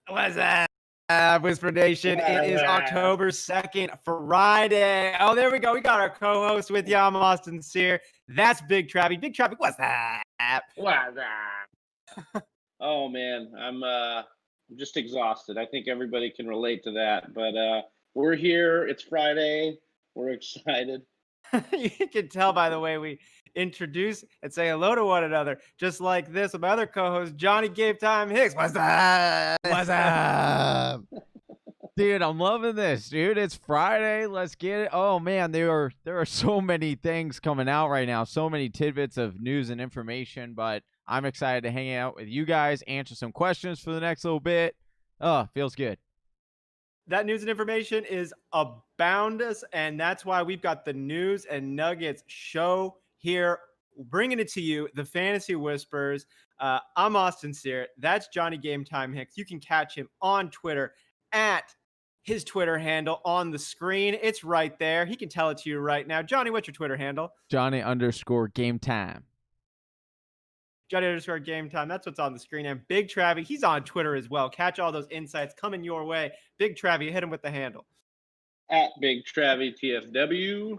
What's up, Whisper Nation? It is October 2nd, Friday. Oh, there we go. We got our co-host with you. I'm Austin Sear. That's Big Travie. Big Travie, what's up? What's up? Oh man, I'm just exhausted. I think everybody can relate to that. But we're here. It's Friday. We're excited. You can tell by the way we introduce and say hello to one another, just like this with my other co-host, Johnny Game Time Hicks. What's up? What's up? Dude, I'm loving this, dude. It's Friday. Let's get it. Oh man, there are so many things coming out right now, so many tidbits of news and information, but I'm excited to hang out with you guys, answer some questions for the next little bit. Oh, feels good. That news and information is aboundous, and that's why we've got the News and Nuggets show here, bringing it to you, the Fantasy Whispers. I'm Austin Sear. That's Johnny Game Time Hicks. You can catch him on Twitter at his Twitter handle on the screen. It's right there. He can tell it to you right now. Johnny, what's your Twitter handle? Johnny_game time. Johnny_game time. That's what's on the screen. And Big Travie, he's on Twitter as well. Catch all those insights coming your way. Big Travie, hit him with the handle. At Big Travie TFW.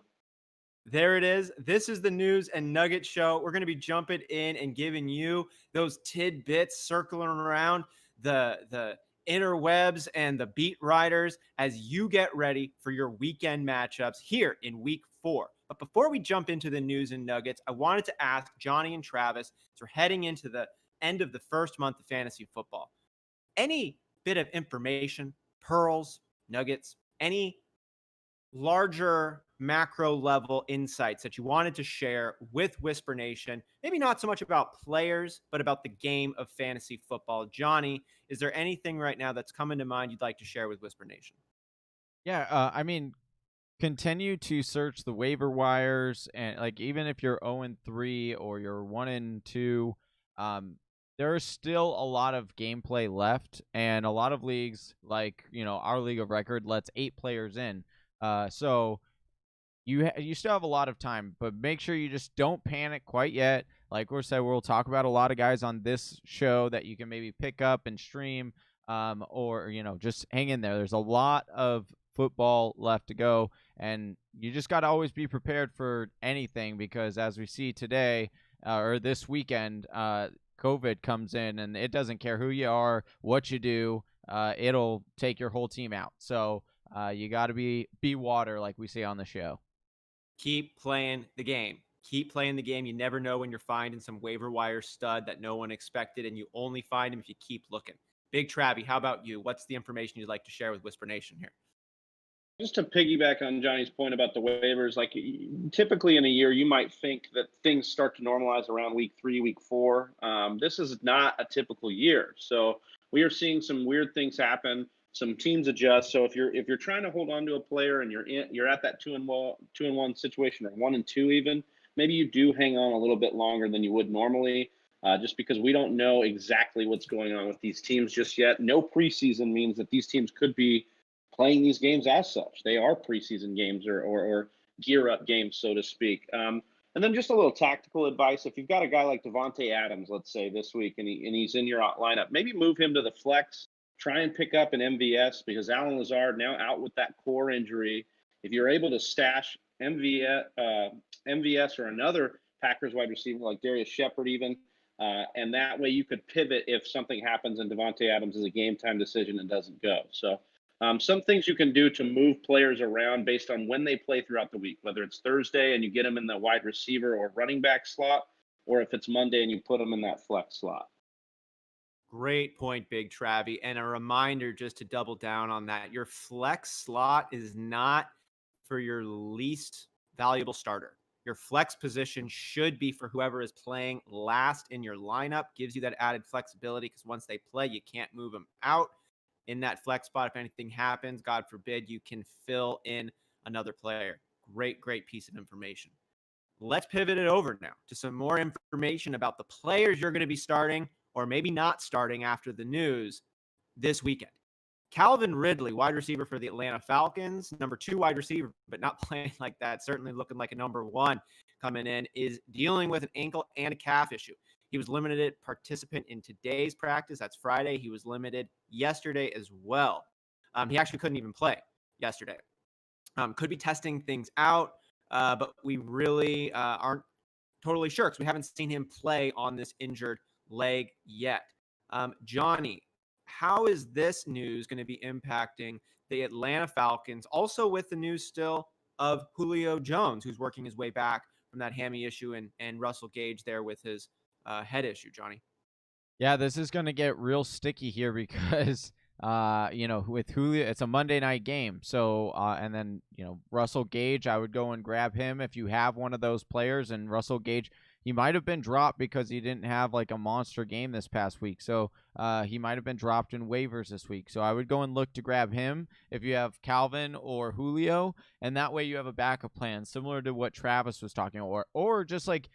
There it is. This is the News and Nugget Show. We're going to be jumping in and giving you those tidbits circling around the interwebs and the beat writers as you get ready for your weekend matchups here in week 4. But before we jump into the news and nuggets, I wanted to ask Johnny and Travis, as we're heading into the end of the first month of fantasy football, any bit of information, pearls, nuggets, any larger macro level insights that you wanted to share with Whisper Nation, maybe not so much about players, but about the game of fantasy football. Johnny, is there anything right now that's coming to mind you'd like to share with Whisper Nation? Yeah, continue to search the waiver wires, and like even if you're 0-3 or you're 1-2, there is still a lot of gameplay left, and a lot of leagues, like our league of record, lets 8 players in. So you still have a lot of time, but make sure you just don't panic quite yet. Like we said, we'll talk about a lot of guys on this show that you can maybe pick up and stream, or just hang in there. There's a lot of football left to go, and you just got to always be prepared for anything, because as we see today or this weekend, COVID comes in and it doesn't care who you are, what you do, it'll take your whole team out. So you got to be water, like we say on the show. Keep playing the game. Keep playing the game. You never know when you're finding some waiver wire stud that no one expected, and you only find him if you keep looking. Big Travie, how about you? What's the information you'd like to share with Whisper Nation here? Just to piggyback on Johnny's point about the waivers, like typically in a year, you might think that things start to normalize around week 3, week 4. This is not a typical year, so we are seeing some weird things happen. Some teams adjust. So if you're trying to hold on to a player and you're at that 2-1 situation, or 1-2 even, maybe you do hang on a little bit longer than you would normally, just because we don't know exactly what's going on with these teams just yet. No preseason means that these teams could be playing these games as such. They are preseason games or gear up games, so to speak. And then just a little tactical advice: if you've got a guy like Davante Adams, let's say this week, and he's in your lineup, maybe move him to the flex. Try and pick up an MVS, because Alan Lazard now out with that core injury. If you're able to stash MVS or another Packers wide receiver like Darius Shepard even, and that way you could pivot if something happens and Davante Adams is a game time decision and doesn't go. So some things you can do to move players around based on when they play throughout the week, whether it's Thursday and you get them in the wide receiver or running back slot, or if it's Monday and you put them in that flex slot. Great point, Big Travie. And a reminder, just to double down on that, your flex slot is not for your least valuable starter. Your flex position should be for whoever is playing last in your lineup. Gives you that added flexibility, because once they play, you can't move them out in that flex spot. If anything happens, God forbid, you can fill in another player. Great piece of information. Let's pivot it over now to some more information about the players you're going to be starting or maybe not starting after the news this weekend. Calvin Ridley, wide receiver for the Atlanta Falcons, number 2 wide receiver, but not playing like that, certainly looking like a number 1 coming in, is dealing with an ankle and a calf issue. He was limited participant in today's practice. That's Friday. He was limited yesterday as well. He actually couldn't even play yesterday. Could be testing things out, but we really aren't totally sure because we haven't seen him play on this injured leg yet. Johnny, how is this news going to be impacting the Atlanta Falcons? Also with the news still of Julio Jones, who's working his way back from that hammy issue, and Russell Gage there with his head issue, Johnny. Yeah, this is going to get real sticky here because, with Julio, it's a Monday night game. So, and then, Russell Gage, I would go and grab him if you have one of those players. And Russell Gage, he might have been dropped because he didn't have like a monster game this past week. So, he might have been dropped in waivers this week. So I would go and look to grab him if you have Calvin or Julio. And that way you have a backup plan similar to what Travis was talking about, or just like,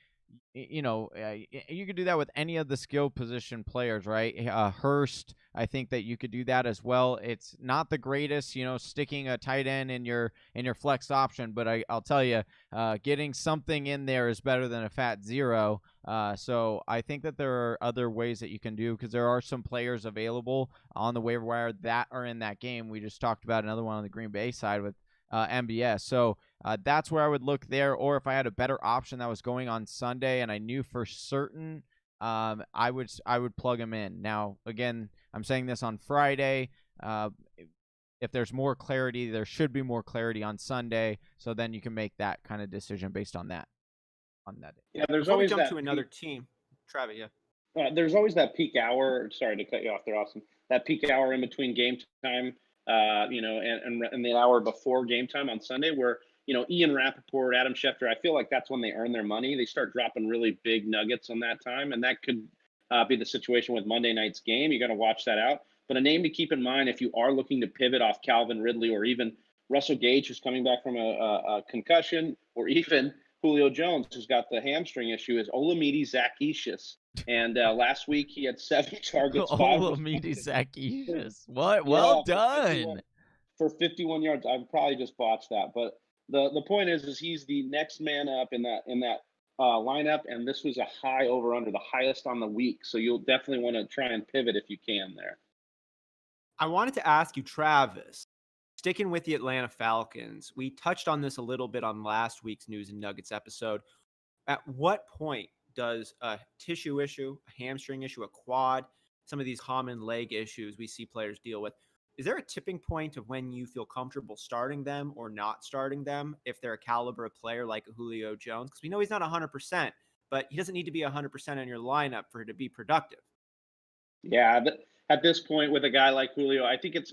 you could do that with any of the skill position players, right? Hurst, I think that you could do that as well. It's not the greatest, sticking a tight end in your flex option, but I'll tell you, getting something in there is better than a fat zero. So I think that there are other ways that you can do because there are some players available on the waiver wire that are in that game. We just talked about another one on the Green Bay side with MBS. So that's where I would look there. Or if I had a better option that was going on Sunday and I knew for certain, I would plug him in. Now, again, I'm saying this on Friday. If there's more clarity, there should be more clarity on Sunday. So then you can make that kind of decision based on that. Yeah, there's Before always we jump that to another team, Travis. Yeah. there's always that peak hour. Sorry to cut you off there, Austin. That peak hour in between game time, and the hour before game time on Sunday, where Ian Rappaport, Adam Schefter. I feel like that's when they earn their money. They start dropping really big nuggets on that time, and that could be the situation with Monday night's game. You got to watch that out. But a name to keep in mind if you are looking to pivot off Calvin Ridley or even Russell Gage, who's coming back from a concussion, or even Julio Jones, who's got the hamstring issue, is Olamide Zaccheaus. And last week he had 7 targets. Olamide Zaccheaus. What? Well done. For 51 yards. I've probably just botched that. But the point is he's the next man up in that lineup. And this was a high over under, the highest on the week. So you'll definitely want to try and pivot if you can there. I wanted to ask you, Travis, sticking with the Atlanta Falcons, we touched on this a little bit on last week's News and Nuggets episode. At what point does a tissue issue, a hamstring issue, a quad, some of these common leg issues we see players deal with, is there a tipping point of when you feel comfortable starting them or not starting them if they're a caliber of player like a Julio Jones? Because we know he's not 100%, but he doesn't need to be 100% in your lineup for it to be productive. Yeah, at this point with a guy like Julio, I think it's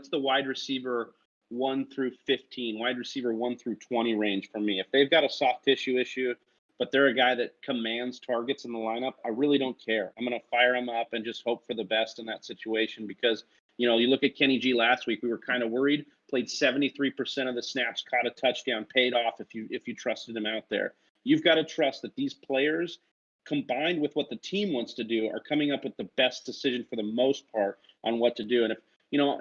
the wide receiver 1 through 15, wide receiver 1 through 20 range for me. If they've got a soft tissue issue, but they're a guy that commands targets in the lineup, I really don't care. I'm going to fire him up and just hope for the best in that situation because, you look at Kenny G last week, we were kind of worried, played 73% of the snaps, caught a touchdown, paid off if you trusted him out there. You've got to trust that these players, combined with what the team wants to do, are coming up with the best decision for the most part on what to do. And if,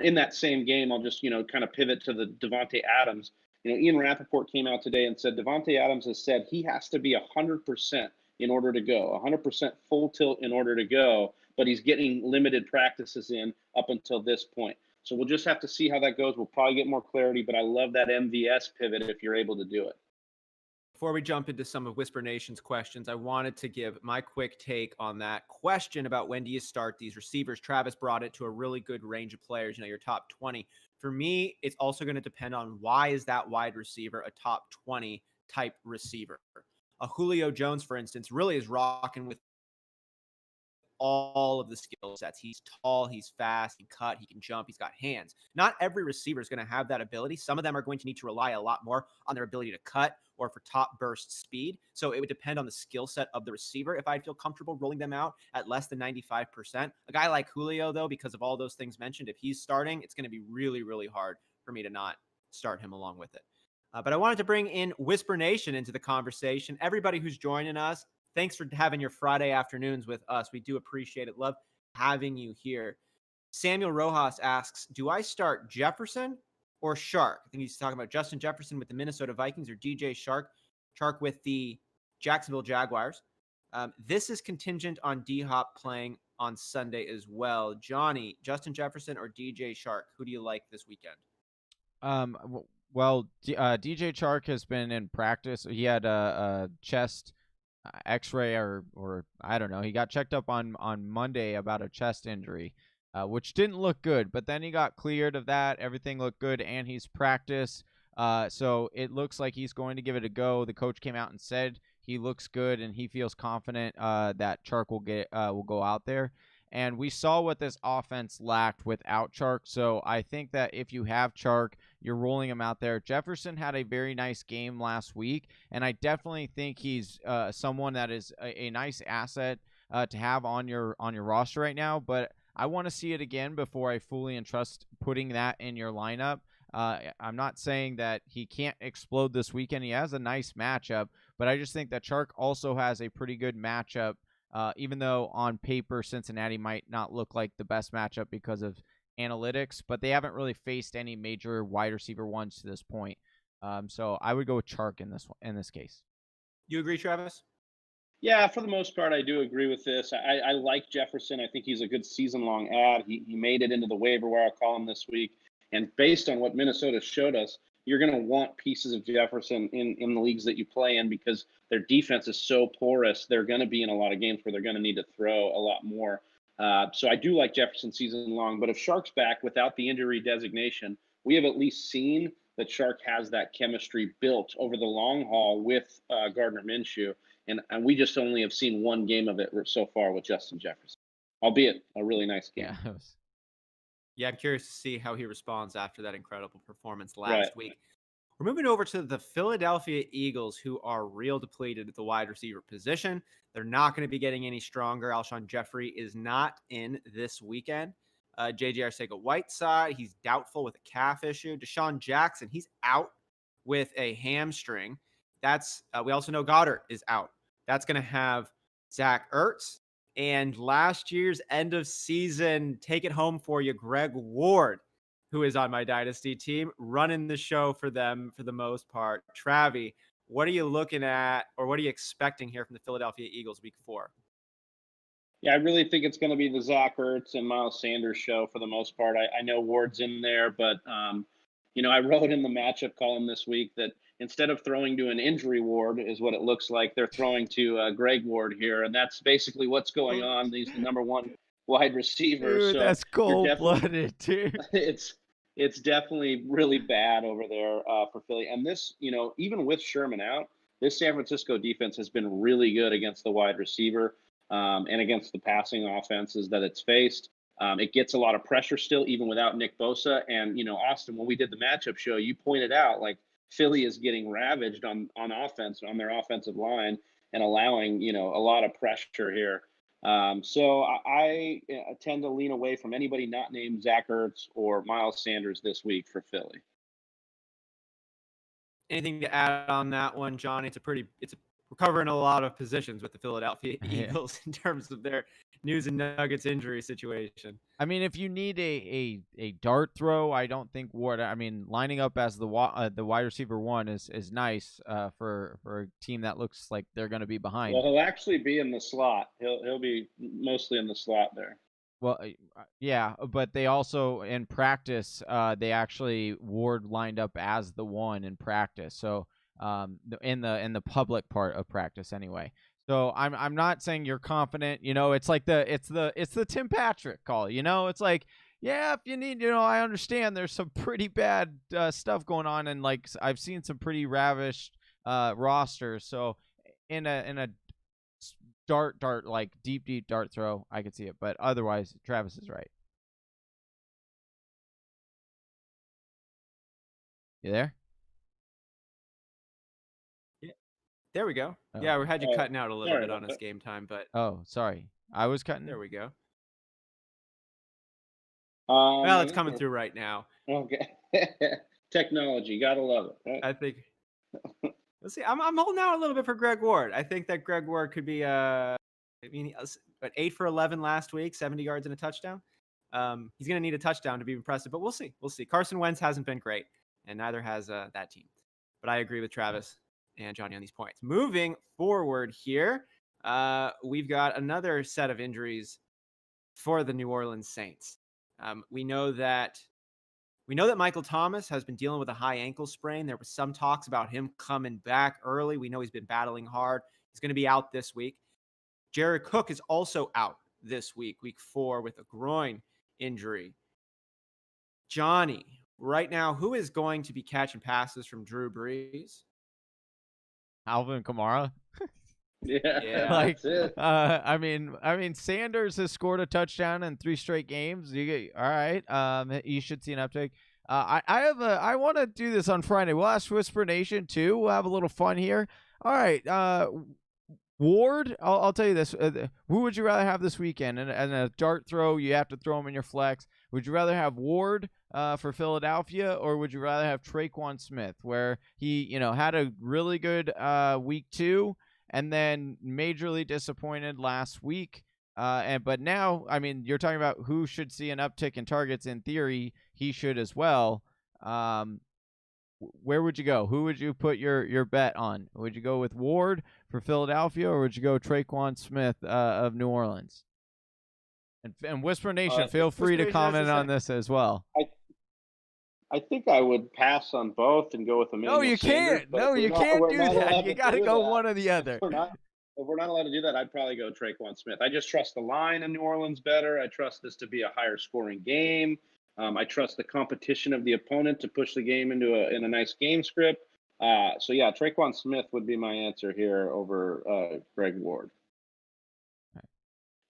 in that same game, I'll just, kind of pivot to the Davante Adams. Ian Rappaport came out today and said Davante Adams has said he has to be 100% in order to go, 100% full tilt in order to go, but he's getting limited practices in up until this point. So we'll just have to see how that goes. We'll probably get more clarity, but I love that MVS pivot if you're able to do it. Before we jump into some of Whisper Nation's questions, I wanted to give my quick take on that question about when do you start these receivers. Travis brought it to a really good range of players, your top 20. For me, it's also going to depend on why is that wide receiver a top 20 type receiver. A Julio Jones, for instance, really is rocking with all of the skill sets. He's tall, he's fast, he can cut, he can jump, he's got hands. Not every receiver is going to have that ability. Some of them are going to need to rely a lot more on their ability to cut or for top burst speed. So it would depend on the skill set of the receiver if I feel comfortable rolling them out at less than 95%. A guy like Julio, though, because of all those things mentioned, if he's starting, it's going to be really, really hard for me to not start him along with it. But I wanted to bring in Whisper Nation into the conversation. Everybody who's joining us, thanks for having your Friday afternoons with us. We do appreciate it. Love having you here. Samuel Rojas asks, do I start Jefferson or Shark? I think he's talking about Justin Jefferson with the Minnesota Vikings or DJ Shark with the Jacksonville Jaguars. This is contingent on D-Hop playing on Sunday as well. Johnny, Justin Jefferson or DJ Shark? Who do you like this weekend? Well, DJ Chark has been in practice. He had a chest X-ray or I don't know. He got checked up on Monday about a chest injury, which didn't look good. But then he got cleared of that. Everything looked good, and he's practiced. So it looks like he's going to give it a go. The coach came out and said he looks good and he feels confident that Chark will go out there. And we saw what this offense lacked without Chark. So I think that if you have Chark, you're rolling him out there. Jefferson had a very nice game last week, and I definitely think he's someone that is a nice asset to have on your roster right now. But I want to see it again before I fully entrust putting that in your lineup. I'm not saying that he can't explode this weekend. He has a nice matchup, but I just think that Chark also has a pretty good matchup. Even though on paper Cincinnati might not look like the best matchup because of analytics, but they haven't really faced any major wide receiver ones to this point. So I would go with Chark in this case. You agree, Travis? Yeah, for the most part, I do agree with this. I like Jefferson. I think he's a good season-long ad. He made it into the waiver wire column this week. And based on what Minnesota showed us, you're going to want pieces of Jefferson in the leagues that you play in because their defense is so porous. They're going to be in a lot of games where they're going to need to throw a lot more. So I do like Jefferson season long. But if Shark's back without the injury designation, we have at least seen that Shark has that chemistry built over the long haul with Gardner Minshew. And we just only have seen one game of it so far with Justin Jefferson, albeit a really nice game. Yeah, I'm curious to see how he responds after that incredible performance last week. We're moving over to the Philadelphia Eagles, who are real depleted at the wide receiver position. They're not going to be getting any stronger. Alshon Jeffrey is not in this weekend. J.J. Arcega-Whiteside, he's doubtful with a calf issue. Deshaun Jackson, he's out with a hamstring. We also know Goddard is out. That's going to have Zach Ertz. And last year's end of season, take it home for you, Greg Ward, who is on my Dynasty team, running the show for them for the most part. Travi, what are you looking at or what are you expecting here from the Philadelphia Eagles week 4? Yeah, I really think it's going to be the Zach Ertz and Miles Sanders show for the most part. I know Ward's in there, but, I wrote in the matchup column this week that instead of throwing to an injury Ward is what it looks like, they're throwing to Greg Ward here. And that's basically what's going on. He's the number one wide receiver. Dude, so that's cold-blooded, dude. It's definitely really bad over there for Philly. And this, even with Sherman out, this San Francisco defense has been really good against the wide receiver and against the passing offenses that it's faced. It gets a lot of pressure still, even without Nick Bosa. And, Austin, when we did the matchup show, you pointed out, like, Philly is getting ravaged on offense, on their offensive line, and allowing, a lot of pressure here. So I tend to lean away from anybody not named Zach Ertz or Miles Sanders this week for Philly. Anything to add on that one, Johnny? We're covering a lot of positions with the Philadelphia Eagles in terms of their news and Nuggets injury situation. I mean, if you need a dart throw, I don't think Ward. I mean, lining up as the wide receiver one is nice for a team that looks like they're going to be behind. Well, he'll actually be in the slot. He'll be mostly in the slot there. Well, yeah, but they also in practice they actually Ward lined up as the one in practice. So in the public part of practice anyway. So I'm not saying you're confident, it's like it's the Tim Patrick call, it's like, yeah, if you need, I understand there's some pretty bad stuff going on. And like, I've seen some pretty ravished rosters. So in a dart, like deep dart throw, I could see it, but otherwise Travis is right. You there? There we go. Oh. Yeah, we had you cutting out a little bit on us game time, but sorry, I was cutting. There we go. Well, it's coming through right now. Okay. Technology, gotta love it. Right? I think. Let's see. I'm holding out a little bit for Greg Ward. I think that Greg Ward could be 8 for 11 last week, 70 yards and a touchdown. He's going to need a touchdown to be impressive, but we'll see. Carson Wentz hasn't been great, and neither has that team. But I agree with Travis and Johnny on these points. Moving forward here, we've got another set of injuries for the New Orleans Saints. We know that Michael Thomas has been dealing with a high ankle sprain. There was some talks about him coming back early. We know he's been battling hard. He's going to be out this week. Jared Cook is also out this week, week 4, with a groin injury. Johnny, right now, who is going to be catching passes from Drew Brees? Alvin Kamara. Yeah, Like, that's it. I mean, Sanders has scored a touchdown in 3 straight games. All right. You should see an uptick. I want to do this on Friday. We'll ask Whisper Nation too. We'll have a little fun here. All right. Ward, I'll tell you this. Who would you rather have this weekend? And a dart throw, you have to throw him in your flex. Would you rather have Ward for Philadelphia, or would you rather have Traquan Smith, where he, had a really good week 2 and then majorly disappointed last week? But now, I mean, you're talking about who should see an uptick in targets. In theory, he should as well. Where would you go? Who would you put your bet on? Would you go with Ward for Philadelphia, or would you go Traquan Smith of New Orleans? And Whisper Nation, feel free to comment on this as well. I think I would pass on both and go with Emmanuel No, you Sanders, can't. No, you can't do that. You got to go one or the other. If we're not allowed to do that, I'd probably go Traquan Smith. I just trust the line in New Orleans better. I trust this to be a higher scoring game. I trust the competition of the opponent to push the game in a nice game script. So yeah, Traquan Smith would be my answer here over Greg Ward.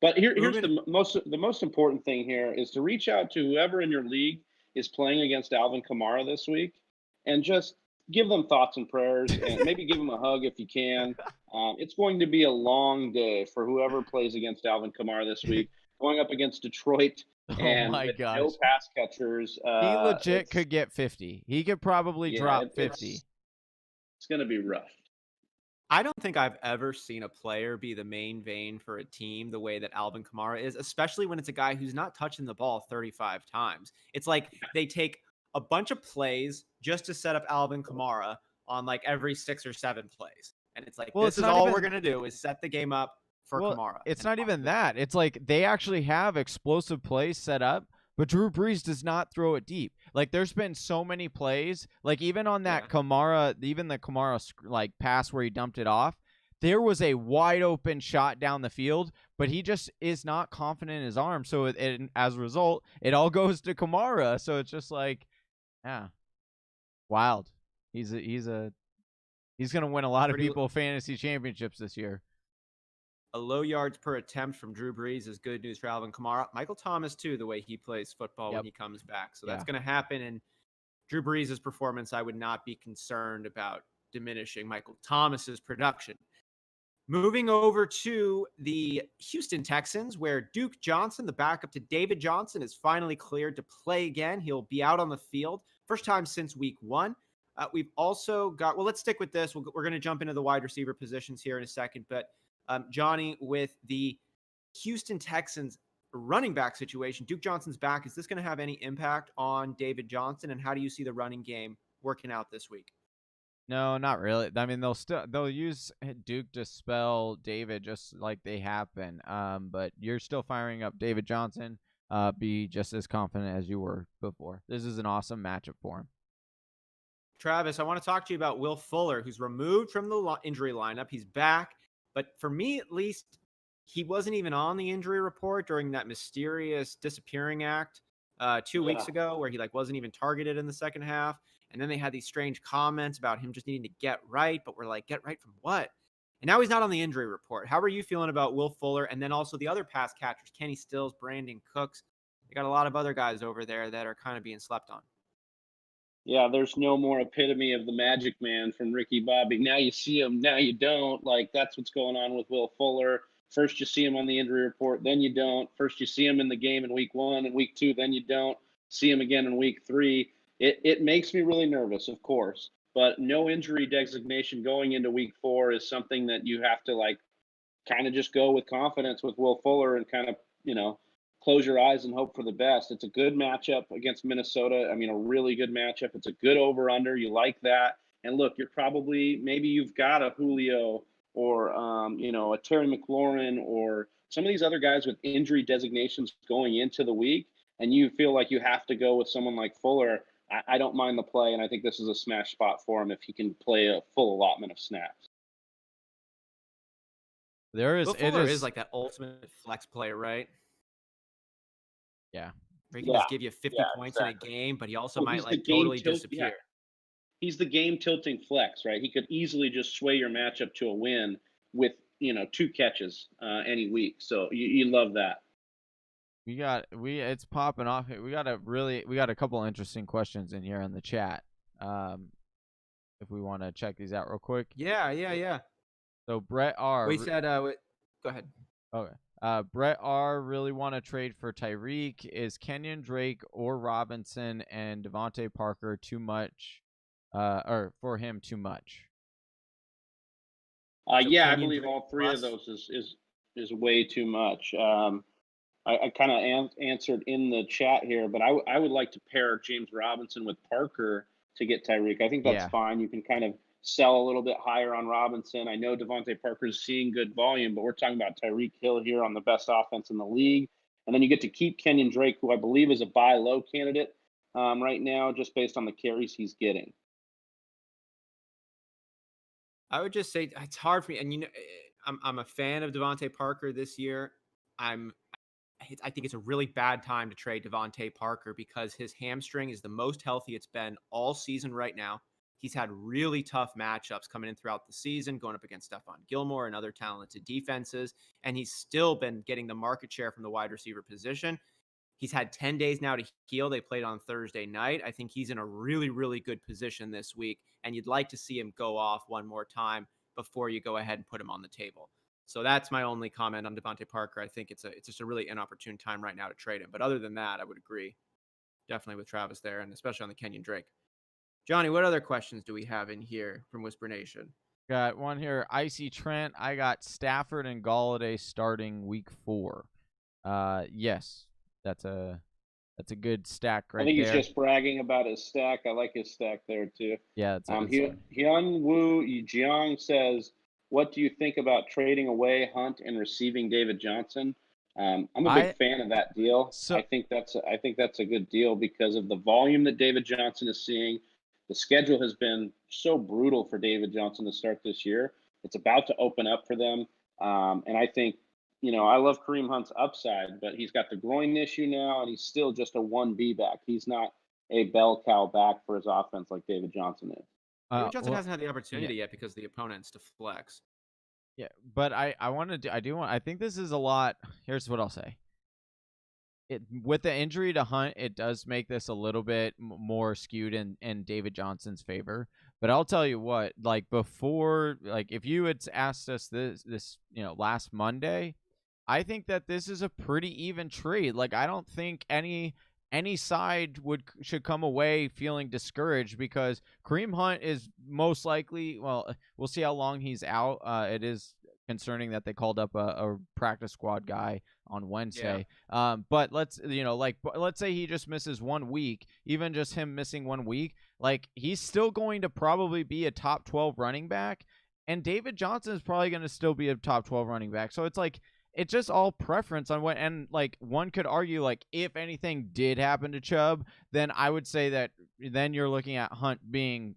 But here's the most important thing here is to reach out to whoever in your league is playing against Alvin Kamara this week, and just give them thoughts and prayers, and maybe give them a hug if you can. It's going to be a long day for whoever plays against Alvin Kamara this week, going up against Detroit. And my gosh. No pass catchers. He legit could get 50. He could probably drop 50. It's going to be rough. I don't think I've ever seen a player be the main vein for a team the way that Alvin Kamara is, especially when it's a guy who's not touching the ball 35 times. It's like they take a bunch of plays just to set up Alvin Kamara on like every 6 or 7 plays. And it's like, this is all we're going to do is set the game up for Kamara. It's not even that. It's like they actually have explosive plays set up, but Drew Brees does not throw it deep. Like, there's been so many plays, like even on that Kamara, even the Kamara like pass where he dumped it off, there was a wide open shot down the field, but he just is not confident in his arm. So as a result, it all goes to Kamara. So it's just like, yeah, wild. He's gonna win a lot of people fantasy championships this year. A low yards per attempt from Drew Brees is good news for Alvin Kamara. Michael Thomas, too, the way he plays football when he comes back. So that's going to happen. And Drew Brees' performance, I would not be concerned about diminishing Michael Thomas's production. Moving over to the Houston Texans, where Duke Johnson, the backup to David Johnson, is finally cleared to play again. He'll be out on the field. First time since week 1. We've also got, well, let's stick with this. We're going to jump into the wide receiver positions here in a second. But Johnny, with the Houston Texans running back situation, Duke Johnson's back. Is this going to have any impact on David Johnson? And how do you see the running game working out this week? No, not really. I mean, they'll use Duke to spell David just like they have been. But you're still firing up David Johnson. Be just as confident as you were before. This is an awesome matchup for him. Travis, I want to talk to you about Will Fuller, who's removed from the injury lineup. He's back. But for me, at least, he wasn't even on the injury report during that mysterious disappearing act 2 weeks ago, where he wasn't even targeted in the second half. And then they had these strange comments about him just needing to get right. But we're like, get right from what? And now he's not on the injury report. How are you feeling about Will Fuller? And then also the other pass catchers, Kenny Stills, Brandon Cooks. You got a lot of other guys over there that are kind of being slept on. Yeah, there's no more epitome of the magic man from Ricky Bobby. Now you see him, now you don't. Like, that's what's going on with Will Fuller. First you see him on the injury report, then you don't. First you see him in the game in week 1 and week 2, then you don't. See him again in week 3. It makes me really nervous, of course. But no injury designation going into week 4 is something that you have to, kind of just go with confidence with Will Fuller and kind of, close your eyes and hope for the best. It's a good matchup against Minnesota. I mean, a really good matchup. It's a good over-under. You like that. And look, maybe you've got a Julio or a Terry McLaurin or some of these other guys with injury designations going into the week, and you feel like you have to go with someone like Fuller, I don't mind the play, and I think this is a smash spot for him if he can play a full allotment of snaps. Fuller is like that ultimate flex player, right? Yeah. Where he can just give you 50 points exactly. In a game, but he also might like totally disappear. Yeah. He's the game tilting flex, right? He could easily just sway your matchup to a win with 2 catches any week. So you love that. It's popping off. We got a couple interesting questions in here in the chat. If we want to check these out real quick. Yeah. So Brett R. We said, go ahead. Okay. Brett R. really want to trade for Tyreek. Is Kenyon Drake or Robinson and Devontae Parker too much? Or for him too much? So I believe all 3 of those is way too much. I kind of answered in the chat here, but I would like to pair James Robinson with Parker to get Tyreek. I think that's fine. You can kind of sell a little bit higher on Robinson. I know Devontae Parker's seeing good volume, but we're talking about Tyreek Hill here on the best offense in the league. And then you get to keep Kenyon Drake, who I believe is a buy low candidate right now, just based on the carries he's getting. I would just say it's hard for me. And, I'm a fan of Devontae Parker this year. I think it's a really bad time to trade Devontae Parker because his hamstring is the most healthy it's been all season right now. He's had really tough matchups coming in throughout the season, going up against Stephon Gilmore and other talented defenses, and he's still been getting the market share from the wide receiver position. He's had 10 days now to heal. They played on Thursday night. I think he's in a really, really good position this week, and you'd like to see him go off one more time before you go ahead and put him on the table. So that's my only comment on Devontae Parker. I think it's just a really inopportune time right now to trade him. But other than that, I would agree definitely with Travis there, and especially on the Kenyon Drake. Johnny, what other questions do we have in here from Whisper Nation? Got one here. Icy Trent. I got Stafford and Golladay starting week 4. Yes, that's a good stack right there. I think he's just bragging about his stack. I like his stack there too. Yeah, Hyun Woo Jiang says, "What do you think about trading away Hunt and receiving David Johnson?" I'm a big fan of that deal. I think that's a good deal because of the volume that David Johnson is seeing. The schedule has been so brutal for David Johnson to start this year. It's about to open up for them. And I think, I love Kareem Hunt's upside, but he's got the groin issue now, and he's still just a 1B back. He's not a bell cow back for his offense like David Johnson is. David Johnson hasn't had the opportunity yet because the opponent's to flex. Yeah, but I think this is a lot. Here's what I'll say. With the injury to Hunt, it does make this a little bit more skewed in David Johnson's favor. But I'll tell you what, before, if you had asked us this last Monday, I think that this is a pretty even trade. I don't think any side should come away feeling discouraged because Kareem Hunt is most likely, well, we'll see how long he's out. It is concerning that they called up a practice squad guy on Wednesday. Yeah. But let's say he just misses 1 week, even just him missing 1 week, he's still going to probably be a top 12 running back, and David Johnson is probably going to still be a top 12 running back. So it's just all preference on what, and one could argue if anything did happen to Chubb, then I would say that then you're looking at Hunt being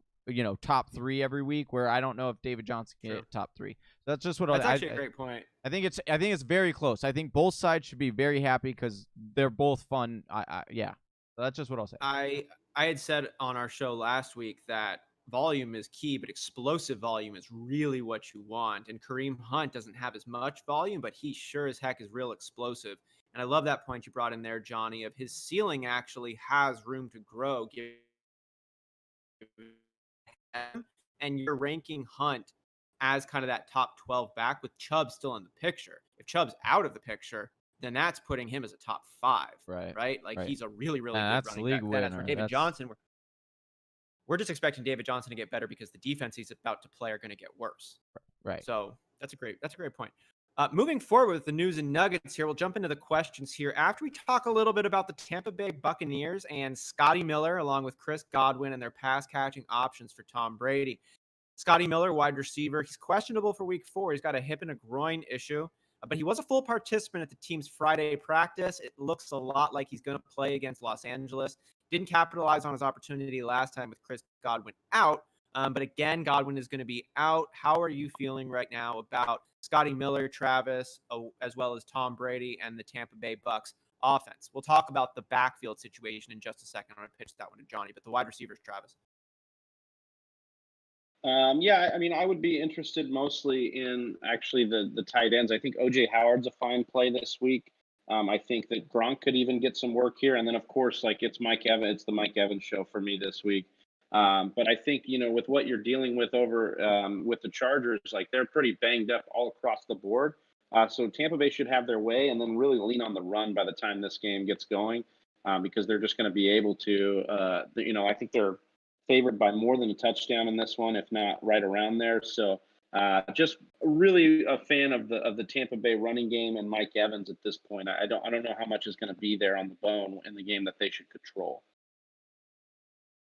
top 3 every week, where I don't know if David Johnson can get top 3. That's just what that's actually a great point. I think it's very close. I think both sides should be very happy because they're both fun. Yeah. So that's just what I'll say. I had said on our show last week that volume is key, but explosive volume is really what you want. And Kareem Hunt doesn't have as much volume, but he sure as heck is real explosive. And I love that point you brought in there, Johnny, of his ceiling actually has room to grow. And you're ranking Hunt as kind of that top 12 back with Chubb still in the picture. If Chubb's out of the picture, then that's putting him as a top 5. Right? Right. He's a really, really good running back. Then as for David Johnson, we're just expecting David Johnson to get better because the defense he's about to play are going to get worse. Right. So that's a great point. Moving forward with the news and nuggets here, we'll jump into the questions here after we talk a little bit about the Tampa Bay Buccaneers and Scotty Miller, along with Chris Godwin and their pass catching options for Tom Brady. Scotty Miller, wide receiver, he's questionable for week 4. He's got a hip and a groin issue, but he was a full participant at the team's Friday practice. It looks a lot like he's going to play against Los Angeles. Didn't capitalize on his opportunity last time with Chris Godwin out. But again, Godwin is going to be out. How are you feeling right now about Scotty Miller, Travis, as well as Tom Brady and the Tampa Bay Bucks offense? We'll talk about the backfield situation in just a second. I'm going to pitch that one to Johnny, but the wide receivers, Travis. Yeah, I mean, I would be interested mostly in actually the tight ends. I think OJ Howard's a fine play this week. I think that Gronk could even get some work here, and then of course, like it's Mike Evans. It's the Mike Evans show for me this week. But I think with what you're dealing with over with the Chargers, like they're pretty banged up all across the board. So Tampa Bay should have their way, and then really lean on the run by the time this game gets going, because they're just going to be able to. I think they're favored by more than a touchdown in this one, if not right around there. So just really a fan of the Tampa Bay running game and Mike Evans at this point. I don't know how much is going to be there on the bone in the game that they should control.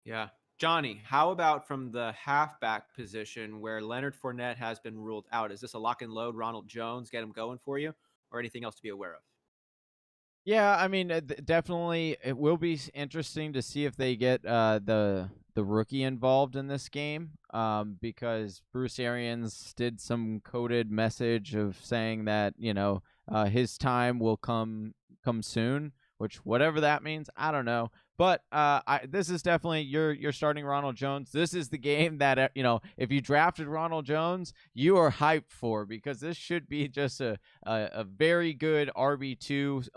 Yeah. Johnny, how about from the halfback position where Leonard Fournette has been ruled out? Is this a lock and load Ronald Jones, get him going for you, or anything else to be aware of? Yeah, I mean, definitely it will be interesting to see if they get the rookie involved in this game, because Bruce Arians did some coded message of saying that his time will come soon, which whatever that means, I don't know. But this is definitely you're starting Ronald Jones. This is the game that if you drafted Ronald Jones, you are hyped for, because this should be just a very good RB2.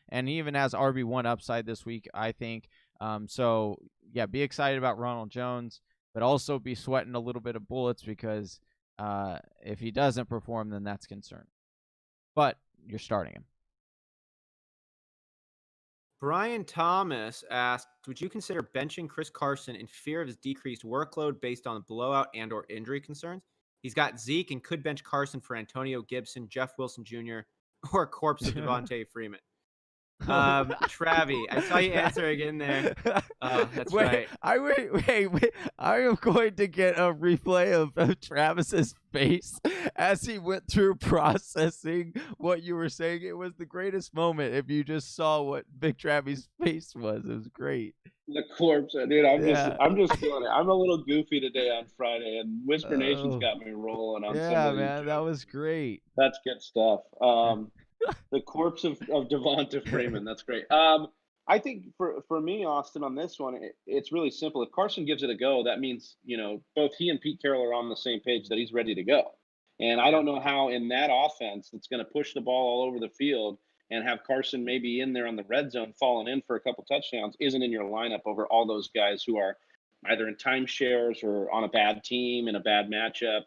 And he even has RB1 upside this week, I think. So yeah, be excited about Ronald Jones, but also be sweating a little bit of bullets, because if he doesn't perform, then that's concerning. But you're starting him. Brian Thomas asked, would you consider benching Chris Carson in fear of his decreased workload based on blowout and or injury concerns? He's got Zeke and could bench Carson for Antonio Gibson, Jeff Wilson Jr., or a corpse of Devontae Freeman. Travi, I saw you answer again there. That's right. Wait. I am going to get a replay of Travis's face as he went through processing what you were saying. It was the greatest moment. If you just saw what Big Travi's face was, it was great. The corpse, dude. I'm just feeling it. I'm a little goofy today on Friday, and Whisper Nation's got me rolling on some of these man, jokes. that was great. That's good stuff. The corpse of Devonta Freeman. That's great. I think for me, Austin, on this one, it's really simple. If Carson gives it a go, that means both he and Pete Carroll are on the same page that he's ready to go. And I don't know how in that offense that's going to push the ball all over the field and have Carson maybe in there on the red zone falling in for a couple touchdowns isn't in your lineup over all those guys who are either in timeshares or on a bad team in a bad matchup.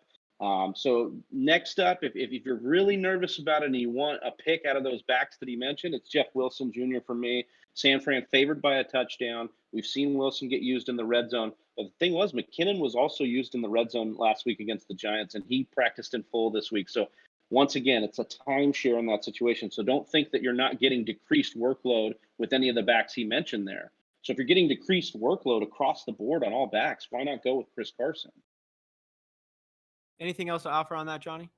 So next up, if you're really nervous about it and you want a pick out of those backs that he mentioned, it's Jeff Wilson Jr. for me. San Fran favored by a touchdown. We've seen Wilson get used in the red zone. But the thing was, McKinnon was also used in the red zone last week against the Giants, and he practiced in full this week. So once again, it's a timeshare in that situation. So don't think that you're not getting decreased workload with any of the backs he mentioned there. So if you're getting decreased workload across the board on all backs, why not go with Chris Carson? Anything else to offer on that, Johnny?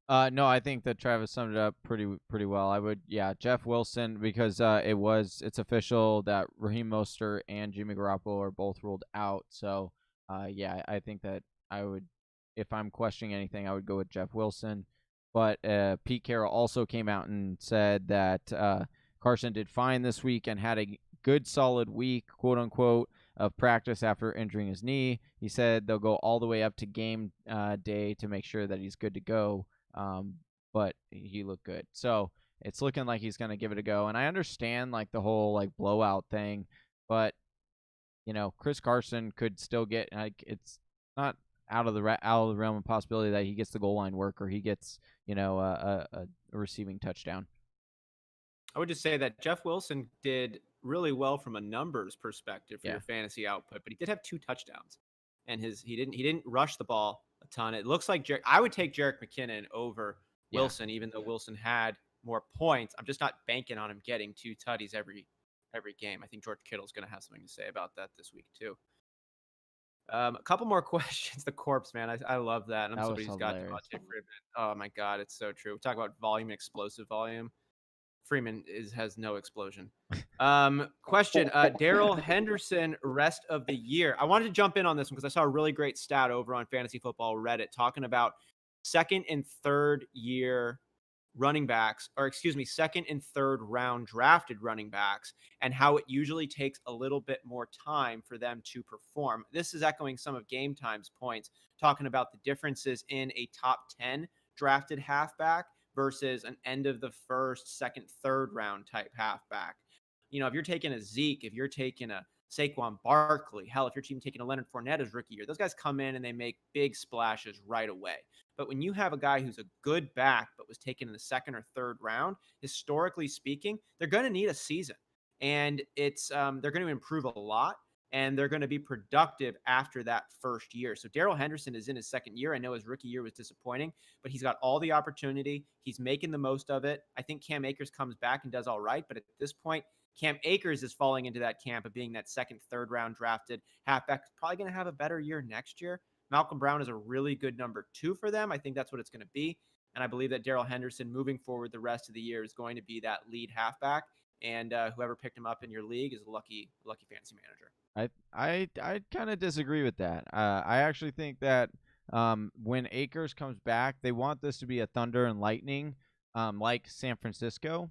No, I think that Travis summed it up pretty well. I would, Jeff Wilson, because it's official that Raheem Mostert and Jimmy Garoppolo are both ruled out. So, I think that I would, if I'm questioning anything, I would go with Jeff Wilson. But Pete Carroll also came out and said that Carson did fine this week and had a good solid week, quote unquote, of practice after injuring his knee. He said they'll go all the way up to game day to make sure that he's good to go. But he looked good. So it's looking like he's going to give it a go. And I understand like the whole like blowout thing, but Chris Carson could still get, like, it's not out of the realm of possibility that he gets the goal line work or he gets, a receiving touchdown. I would just say that Jeff Wilson did really well from a numbers perspective for your fantasy output, but he did have 2 touchdowns, and he didn't rush the ball a ton. It looks like I would take Jerick McKinnon over Wilson, even though Wilson had more points. I'm just not banking on him getting 2 tutties every game. I think George Kittle's going to have something to say about that this week too. A couple more questions. The corpse, man. I love that. And I'm That was somebody who's got hilarious. Devontae Freeman. Oh my God, it's so true. We talk about volume, explosive volume. Freeman has no explosion. Question: Daryl Henderson, rest of the year. I wanted to jump in on this one because I saw a really great stat over on Fantasy Football Reddit talking about second and third year running backs, or excuse me, second and third round drafted running backs, and how it usually takes a little bit more time for them to perform. This is echoing some of Game Time's points, talking about the differences in a top 10 drafted halfback versus an end of the first, second, third round type halfback. You know, if you're taking a Zeke, if you're taking a Saquon Barkley, hell, if you're team taking a Leonard Fournette as rookie year, those guys come in and they make big splashes right away. But when you have a guy who's a good back but was taken in the second or third round, historically speaking, they're going to need a season, and it's they're going to improve a lot, and they're going to be productive after that first year. So Daryl Henderson is in his second year. I know his rookie year was disappointing, but he's got all the opportunity. He's making the most of it. I think Cam Akers comes back and does all right, but at this point, Cam Akers is falling into that camp of being that second, third round drafted halfback. Probably going to have a better year next year. Malcolm Brown is a really good number 2 for them. I think that's what it's going to be. And I believe that Daryl Henderson moving forward the rest of the year is going to be that lead halfback. And whoever picked him up in your league is a lucky fantasy manager. I kind of disagree with that. I actually think that when Akers comes back, they want this to be a thunder and lightning, like San Francisco.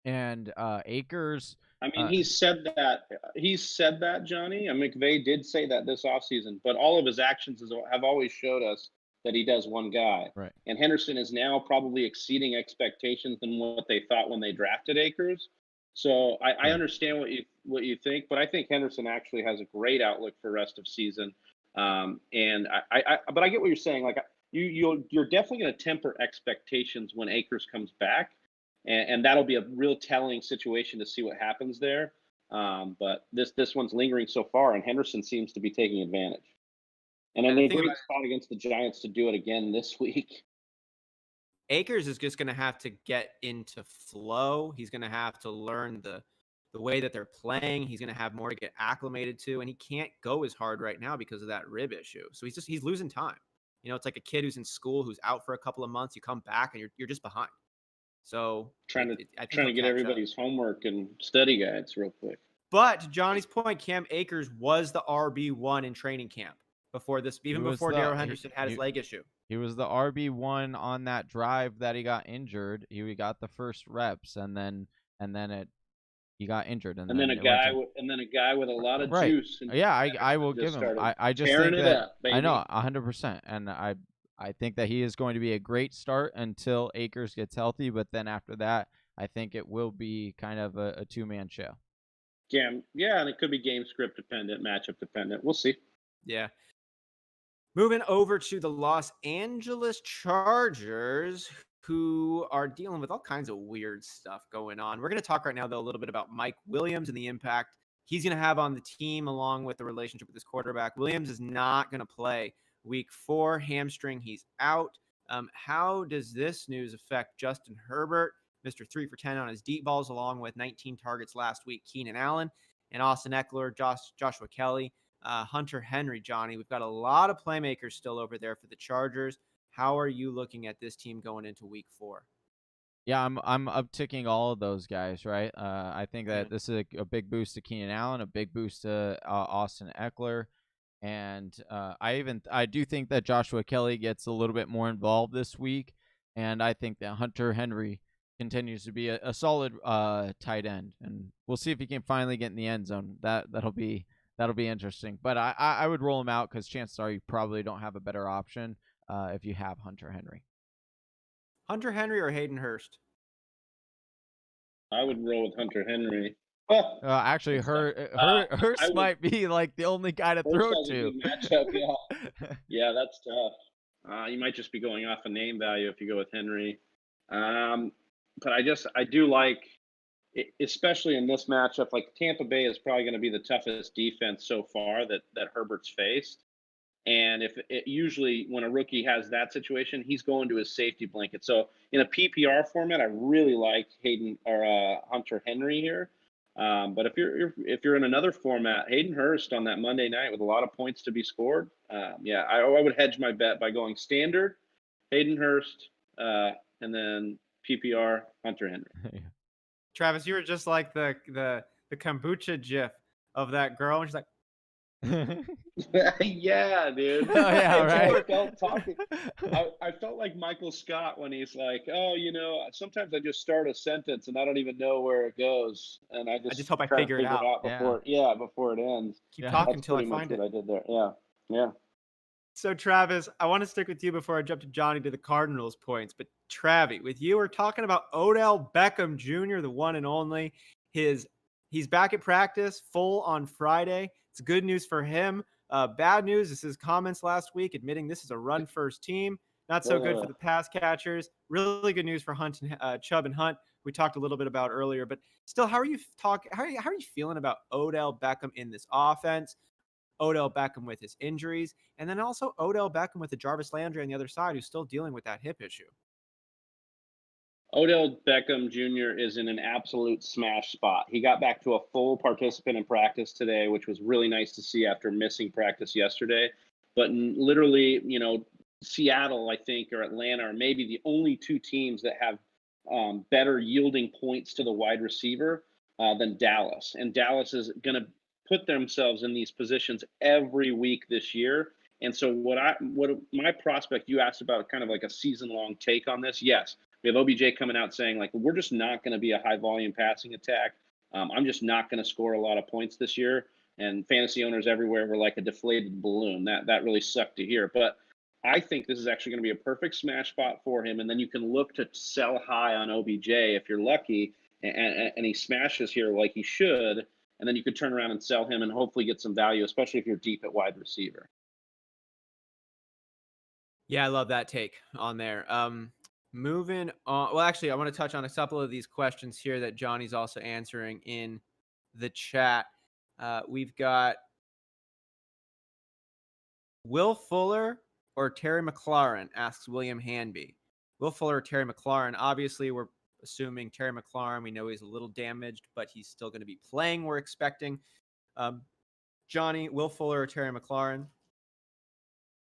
And Akers. I mean, he said that, Johnny. McVay did say that this offseason, but all of his actions have always showed us that he does one guy. Right. And Henderson is now probably exceeding expectations than what they thought when they drafted Akers. So I understand what you think, but I think Henderson actually has a great outlook for rest of season. And but I get what you're saying. Like you're definitely going to temper expectations when Akers comes back. And that'll be a real telling situation to see what happens there. But this one's lingering so far, and Henderson seems to be taking advantage. And then a great spot against the Giants to do it again this week. Akers is just going to have to get into flow. He's going to have to learn the way that they're playing. He's going to have more to get acclimated to, and he can't go as hard right now because of that rib issue. So he's losing time. You know, it's like a kid who's in school who's out for a couple of months. You come back and you're just behind. So trying to get everybody's homework and study guides real quick. But to Johnny's point, Cam Akers was the RB1 in training camp before this, even before Daryl Henderson had his leg issue. He was the RB1 on that drive that he got injured. He got the first reps, and then he got injured, and then a guy with a lot of juice. And yeah, I will give him. I just think that I know 100%, and I think that he is going to be a great start until Akers gets healthy, but then after that, I think it will be kind of a two-man show. Yeah, and it could be game script dependent, matchup dependent. We'll see. Yeah. Moving over to the Los Angeles Chargers, who are dealing with all kinds of weird stuff going on. We're going to talk right now, though, a little bit about Mike Williams and the impact he's going to have on the team, along with the relationship with his quarterback. Williams is not going to play Week 4, hamstring, he's out. How does this news affect Justin Herbert, Mr. 3 for 10 on his deep balls, along with 19 targets last week, Keenan Allen, and Austin Eckler, Joshua Kelly, Hunter Henry, Johnny? We've got a lot of playmakers still over there for the Chargers. How are you looking at this team going into Week 4? Yeah, I'm upticking all of those guys, right? I think that this is a big boost to Keenan Allen, a big boost to Austin Eckler. And I do think that Joshua Kelly gets a little bit more involved this week, and I think that Hunter Henry continues to be a solid tight end, and we'll see if he can finally get in the end zone. That'll be interesting. But I would roll him out because chances are you probably don't have a better option if you have Hunter Henry. Hunter Henry or Hayden Hurst? I would roll with Hunter Henry. Actually, Hurst might be like the only guy to throw to. Matchup, yeah, that's tough. You might just be going off a name value if you go with Henry. But I do like, especially in this matchup, like Tampa Bay is probably going to be the toughest defense so far that Herbert's faced. And usually when a rookie has that situation, he's going to his safety blanket. So in a PPR format, I really like Hunter Henry here. But if you're in another format, Hayden Hurst on that Monday night with a lot of points to be scored, I would hedge my bet by going standard, Hayden Hurst, and then PPR Hunter Henry. Travis, you were just like the kombucha gif of that girl, and she's like, yeah, dude. Oh yeah, right. I felt talking. I felt like Michael Scott when he's like, "Oh, sometimes I just start a sentence and I don't even know where it goes, and I I just hope I try to figure it out. before it ends." Keep Yeah. talking That's until I pretty much find what it. I did there. Yeah. So, Travis, I want to stick with you before I jump to Johnny to the Cardinals points. But, Travi, with you, we're talking about Odell Beckham Jr., the one and only. He's back at practice, full on Friday. It's good news for him. Bad news is his comments last week admitting this is a run-first team. Not so good for the pass catchers. Really good news for Hunt and Chubb and Hunt. We talked a little bit about earlier, but still, how are you feeling about Odell Beckham in this offense? Odell Beckham with his injuries, and then also Odell Beckham with the Jarvis Landry on the other side, who's still dealing with that hip issue. Odell Beckham Jr. is in an absolute smash spot. He got back to a full participant in practice today, which was really nice to see after missing practice yesterday. But literally, Seattle, I think, or Atlanta are maybe the only two teams that have better yielding points to the wide receiver than Dallas. And Dallas is going to put themselves in these positions every week this year. And so what my prospect, you asked about kind of like a season-long take on this. Yes, we have OBJ coming out saying, like, we're just not going to be a high-volume passing attack. I'm just not going to score a lot of points this year. And fantasy owners everywhere were like a deflated balloon. That really sucked to hear. But I think this is actually going to be a perfect smash spot for him. And then you can look to sell high on OBJ if you're lucky, and he smashes here like he should. And then you could turn around and sell him and hopefully get some value, especially if you're deep at wide receiver. Yeah, I love that take on there. Moving on. Well, actually, I want to touch on a couple of these questions here that Johnny's also answering in the chat. We've got Will Fuller or Terry McLaurin, asks William Hanby. Will Fuller or Terry McLaurin? Obviously, we're assuming Terry McLaurin. We know he's a little damaged, but he's still going to be playing, we're expecting. Johnny, Will Fuller or Terry McLaurin?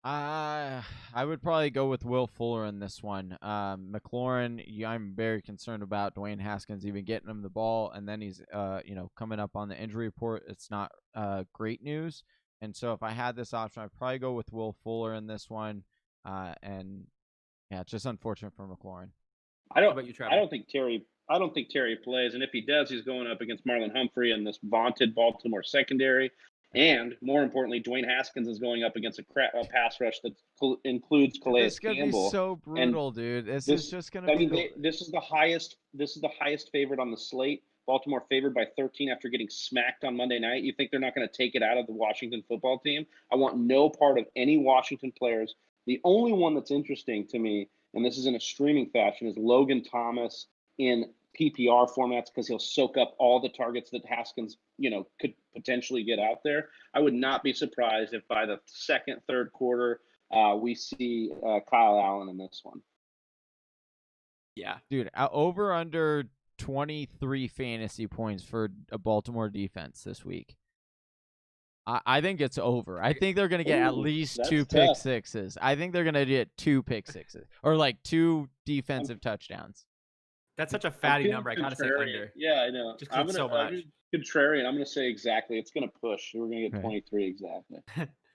I would probably go with Will Fuller in this one. McLaurin, I'm very concerned about Dwayne Haskins even getting him the ball, and then he's coming up on the injury report. It's not great news. And so if I had this option, I'd probably go with Will Fuller in this one. And yeah, it's just unfortunate for McLaurin. I don't think Terry plays, and if he does, he's going up against Marlon Humphrey and this vaunted Baltimore secondary. And more importantly, Dwayne Haskins is going up against a pass rush that includes Calais This is gonna Campbell. be so brutal, dude. This is just gonna be. This is the highest favorite on the slate. Baltimore favored by 13 after getting smacked on Monday night. You think they're not going to take it out of the Washington football team? I want no part of any Washington players. The only one that's interesting to me, and this is in a streaming fashion, is Logan Thomas in PPR formats because he'll soak up all the targets that Haskins, could potentially get out there. I would not be surprised if by the second, third quarter, we see Kyle Allen in this one. Yeah. Dude, over under 23 fantasy points for a Baltimore defense this week. I think it's over. I think they're going to get at least two pick sixes. I think they're going to get 2 pick sixes or like 2 defensive touchdowns. That's such a fatty number. I gotta say under. Yeah, I know. I'm contrarian. I'm gonna say exactly. It's gonna push. We're gonna get 23 exactly.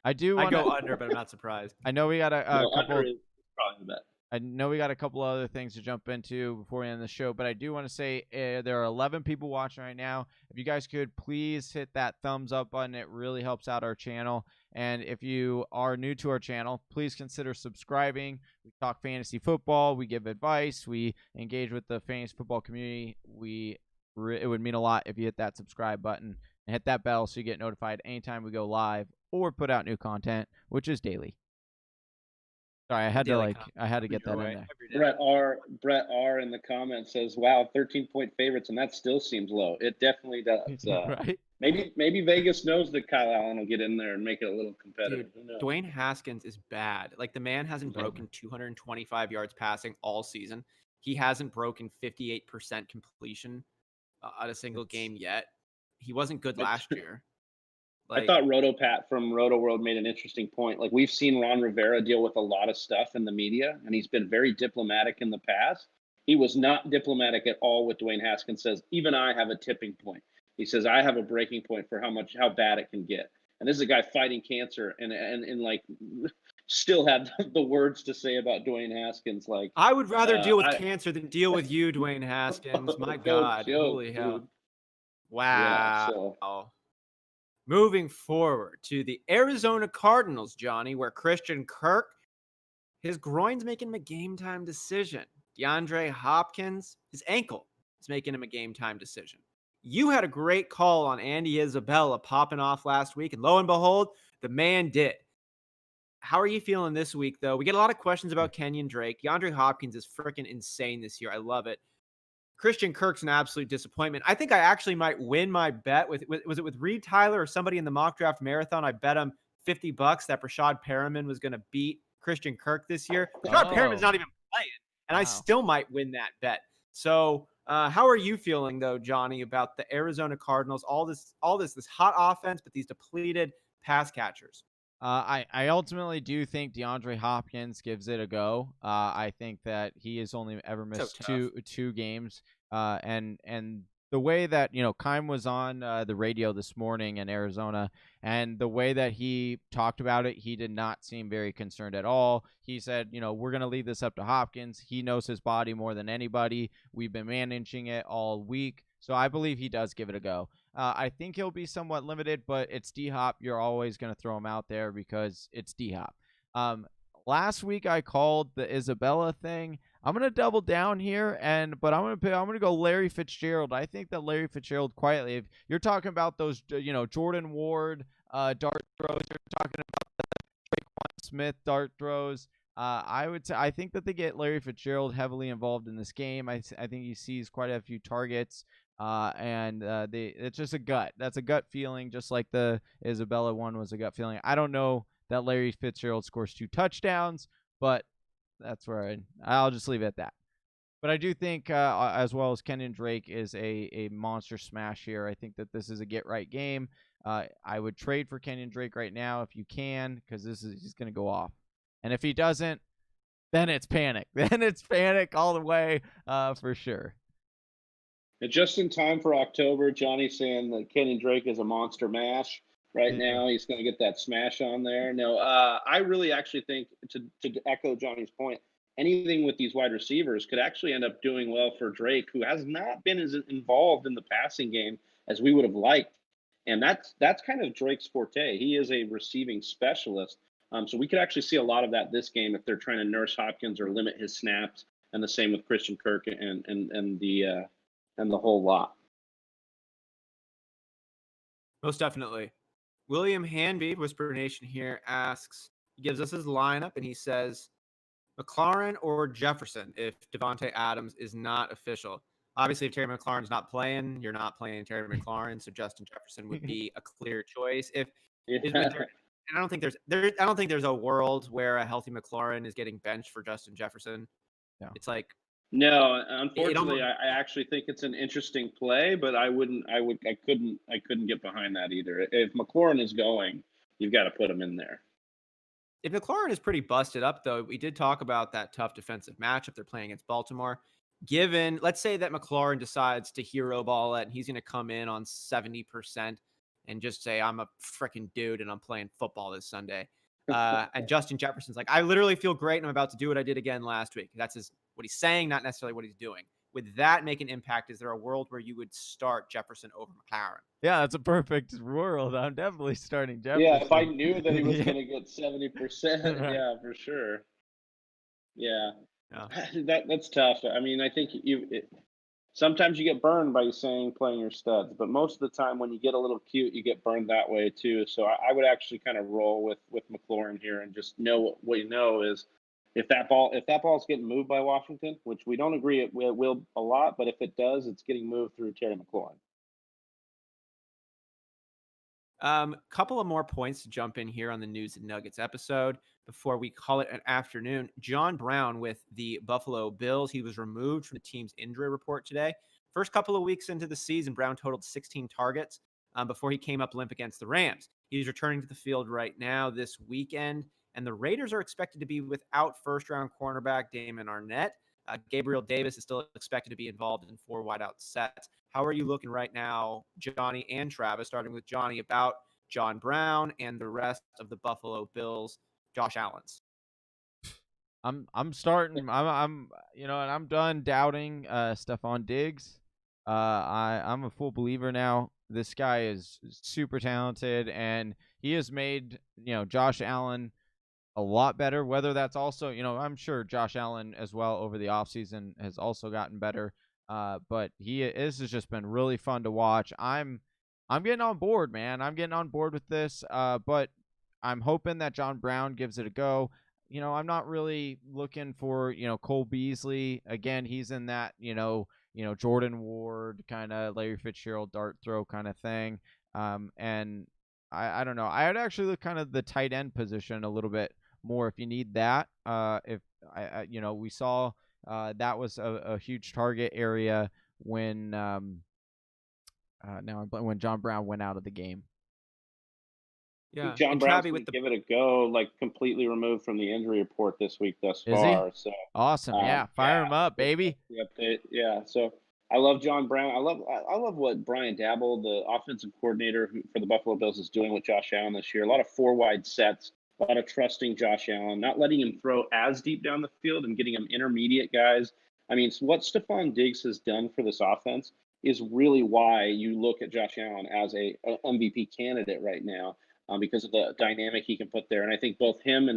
I go under, but I'm not surprised. I know we got a couple. Under is probably the bet. I know we got a couple other things to jump into before we end the show, but I do want to say there are 11 people watching right now. If you guys could please hit that thumbs up button, it really helps out our channel. And if you are new to our channel, please consider subscribing. We talk fantasy football, we give advice, we engage with the fantasy football community. It would mean a lot if you hit that subscribe button and hit that bell so you get notified anytime we go live or put out new content, which is daily. Sorry, I had to get that in there. Brett R in the comments says, "Wow, 13-point favorites, and that still seems low." It definitely does. Right? Maybe Vegas knows that Kyle Allen will get in there and make it a little competitive. Dude, Dwayne Haskins is bad. Like, the man hasn't broken 225 yards passing all season. He hasn't broken 58% completion at a single game yet. he wasn't good I last year. I thought RotoPat from Roto World made an interesting point. Like, we've seen Ron Rivera deal with a lot of stuff in the media, and he's been very diplomatic in the past. He was not diplomatic at all with Dwayne Haskins. Says, even I have a tipping point. He says, I have a breaking point for how bad it can get. And this is a guy fighting cancer and like still had the words to say about Dwayne Haskins. Like, I would rather deal with cancer than deal with you, Dwayne Haskins. My God, holy hell! Dude. Yeah, Wow. so Moving forward to the Arizona Cardinals, Johnny, where Christian Kirk, his groin's making him a game time decision. Deandre Hopkins, his ankle is making him a game time decision. You had a great call on Andy Isabella popping off last week, and lo and behold, the man did. How are you feeling this week, though? We get a lot of questions about Kenyon Drake. DeAndre Hopkins is freaking insane this year. I love it. Christian Kirk's an absolute disappointment. I think I actually might win my bet with was it with Reed Tyler or somebody in the mock draft marathon? I bet him $50 that Rashad Perriman was going to beat Christian Kirk this year. Rashad Perriman's not even playing, and I still might win that bet. So, how are you feeling though, Johnny, about the Arizona Cardinals? All this hot offense, but these depleted pass catchers. I ultimately do think DeAndre Hopkins gives it a go. I think that he has only ever missed two games. And the way that, Keim was on the radio this morning in Arizona, and the way that he talked about it, he did not seem very concerned at all. He said, we're going to leave this up to Hopkins. He knows his body more than anybody. We've been managing it all week. So I believe he does give it a go. I think he'll be somewhat limited, but it's D-Hop. You're always going to throw him out there because it's D-Hop. Last week I called the Isabella thing. I'm going to double down here, but I'm going to go Larry Fitzgerald. I think that Larry Fitzgerald quietly, if you're talking about those, Jordan Ward dart throws, you're talking about the Traquan Smith dart throws. I think that they get Larry Fitzgerald heavily involved in this game. I think he sees quite a few targets. It's just a gut. That's a gut feeling, just like the Isabella one was a gut feeling. I don't know that Larry Fitzgerald scores 2 touchdowns, but that's where I'll just leave it at that. But I do think, as well as Kenyon Drake is a monster smash here. I think that this is a get-right game. I would trade for Kenyon Drake right now if you can, because he's going to go off. And if he doesn't, then it's panic. Then it's panic all the way, for sure. And just in time for October, Johnny's saying that Kenyon Drake is a monster mash. Right now, he's going to get that smash on there. No, I really actually think, to echo Johnny's point, anything with these wide receivers could actually end up doing well for Drake, who has not been as involved in the passing game as we would have liked. And that's kind of Drake's forte. He is a receiving specialist. So we could actually see a lot of that this game if they're trying to nurse Hopkins or limit his snaps, and the same with Christian Kirk and the whole lot. Most definitely. William Hanby, Whisper Nation here, he gives us his lineup, and he says, Mclaren or Jefferson if Devontae Adams is not official. Obviously, if Terry McLaurin's not playing, you're not playing Terry McLaurin, so Justin Jefferson would be a clear choice. And I don't think there's a world where a healthy McLaurin is getting benched for Justin Jefferson. No. It's like, no, unfortunately, I actually think it's an interesting play, but I couldn't get behind that either. If McLaurin is going, you've got to put him in there. If McLaurin is pretty busted up, though, we did talk about that tough defensive matchup they're playing against Baltimore. Let's say that McLaurin decides to hero ball it, and he's going to come in on 70% and just say, I'm a freaking dude and I'm playing football this Sunday. And Justin Jefferson's like, I literally feel great and I'm about to do what I did again last week. That's what he's saying, not necessarily what he's doing. Would that make an impact? Is there a world where you would start Jefferson over Mclaren? Yeah, that's a perfect world. I'm definitely starting Jefferson. Yeah, if I knew that he was going to get 70%, yeah, for sure. Yeah. That's tough. I mean, I think sometimes you get burned by saying playing your studs, but most of the time when you get a little cute, you get burned that way too. So I would actually kind of roll with McLaurin here and just know what you know is if that ball's getting moved by Washington, which we don't agree it will a lot, but if it does, it's getting moved through Terry McLaurin. Couple of more points to jump in here on the News and Nuggets episode before we call it an afternoon. John Brown with the Buffalo Bills. He was removed from the team's injury report today. First couple of weeks into the season, Brown totaled 16 targets, before he came up limp against the Rams. He's returning to the field right now this weekend, and the Raiders are expected to be without first-round cornerback Damon Arnett. Gabriel Davis is still expected to be involved in 4 wideout sets. How are you looking right now, Johnny and Travis, starting with Johnny, about John Brown and the rest of the Buffalo Bills, Josh Allen's? I'm starting. I'm and I'm done doubting Stephon Diggs. I'm a full believer now. This guy is super talented, and he has made Josh Allen a lot better. Whether that's also I'm sure Josh Allen as well over the offseason has also gotten better. But this has just been really fun to watch. I'm getting on board, man. I'm getting on board with this. But I'm hoping that John Brown gives it a go. I'm not really looking for Cole Beasley again. He's in that Jordan Ward kind of Larry Fitzgerald dart throw kind of thing. And I don't know. I would actually look kind of the tight end position a little bit more if you need that. If we saw that was a huge target area when when John Brown went out of the game. Yeah, John Brown's going to give it a go, like completely removed from the injury report this week thus far. So awesome, fire him up, baby. Yeah, so I love John Brown. I love what Brian Daboll, the offensive coordinator for the Buffalo Bills, is doing with Josh Allen this year. A lot of 4 wide sets, a lot of trusting Josh Allen, not letting him throw as deep down the field and getting him intermediate guys. I mean, what Stephon Diggs has done for this offense is really why you look at Josh Allen as a MVP candidate right now. Because of the dynamic he can put there. And I think both him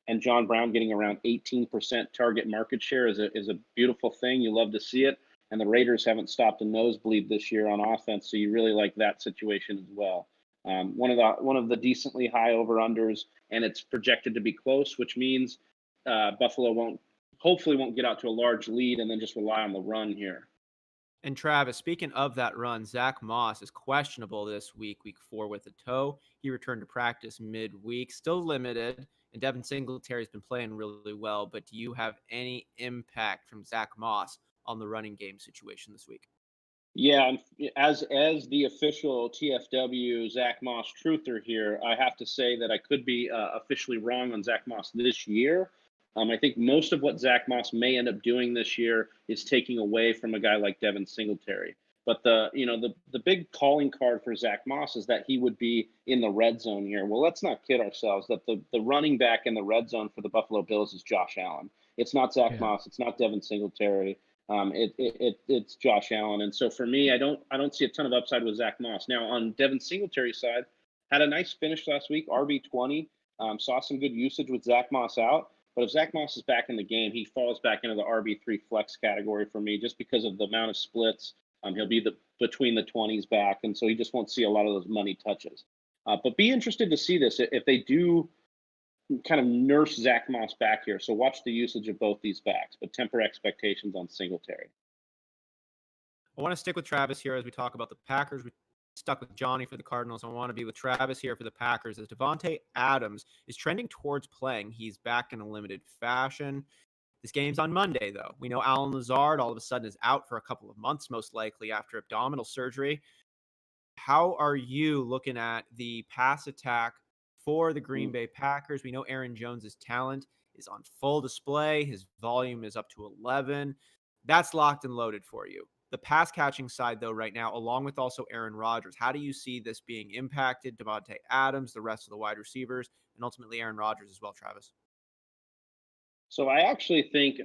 and John Brown getting around 18% target market share is a beautiful thing. You love to see it. And the Raiders haven't stopped a nosebleed this year on offense, so you really like that situation as well. One of the decently high over-unders, and it's projected to be close, which means Buffalo hopefully won't get out to a large lead and then just rely on the run here. And Travis, speaking of that run, Zach Moss is questionable this week 4 with a toe. He returned to practice midweek, still limited, and Devin Singletary's been playing really well. But do you have any impact from Zach Moss on the running game situation this week? Yeah, as the official TFW Zach Moss truther here, I have to say that I could be officially wrong on Zach Moss this year. I think most of what Zach Moss may end up doing this year is taking away from a guy like Devin Singletary. But the big calling card for Zach Moss is that he would be in the red zone here. Well, let's not kid ourselves that the running back in the red zone for the Buffalo Bills is Josh Allen. It's not Zach Moss. It's not Devin Singletary. It's Josh Allen. And so for me, I don't see a ton of upside with Zach Moss. Now on Devin Singletary's side, had a nice finish last week, RB20. Saw some good usage with Zach Moss out. But if Zach Moss is back in the game, he falls back into the RB3 flex category for me just because of the amount of splits. He'll be between the 20s back, and so he just won't see a lot of those money touches. But be interested to see this if they do kind of nurse Zach Moss back here. So watch the usage of both these backs, but temper expectations on Singletary. I want to stick with Travis here as we talk about the Packers. We stuck with Johnny for the Cardinals. I want to be with Travis here for the Packers as Davante Adams is trending towards playing. He's back in a limited fashion. This game's on Monday, though. We know Alan Lazard all of a sudden is out for a couple of months, most likely after abdominal surgery. How are you looking at the pass attack for the Green Bay Packers? We know Aaron Jones's talent is on full display. His volume is up to 11. That's locked and loaded for you. The pass catching side, though, right now, along with also Aaron Rodgers, how do you see this being impacted? Davante Adams, the rest of the wide receivers, and ultimately Aaron Rodgers as well, Travis? So I actually think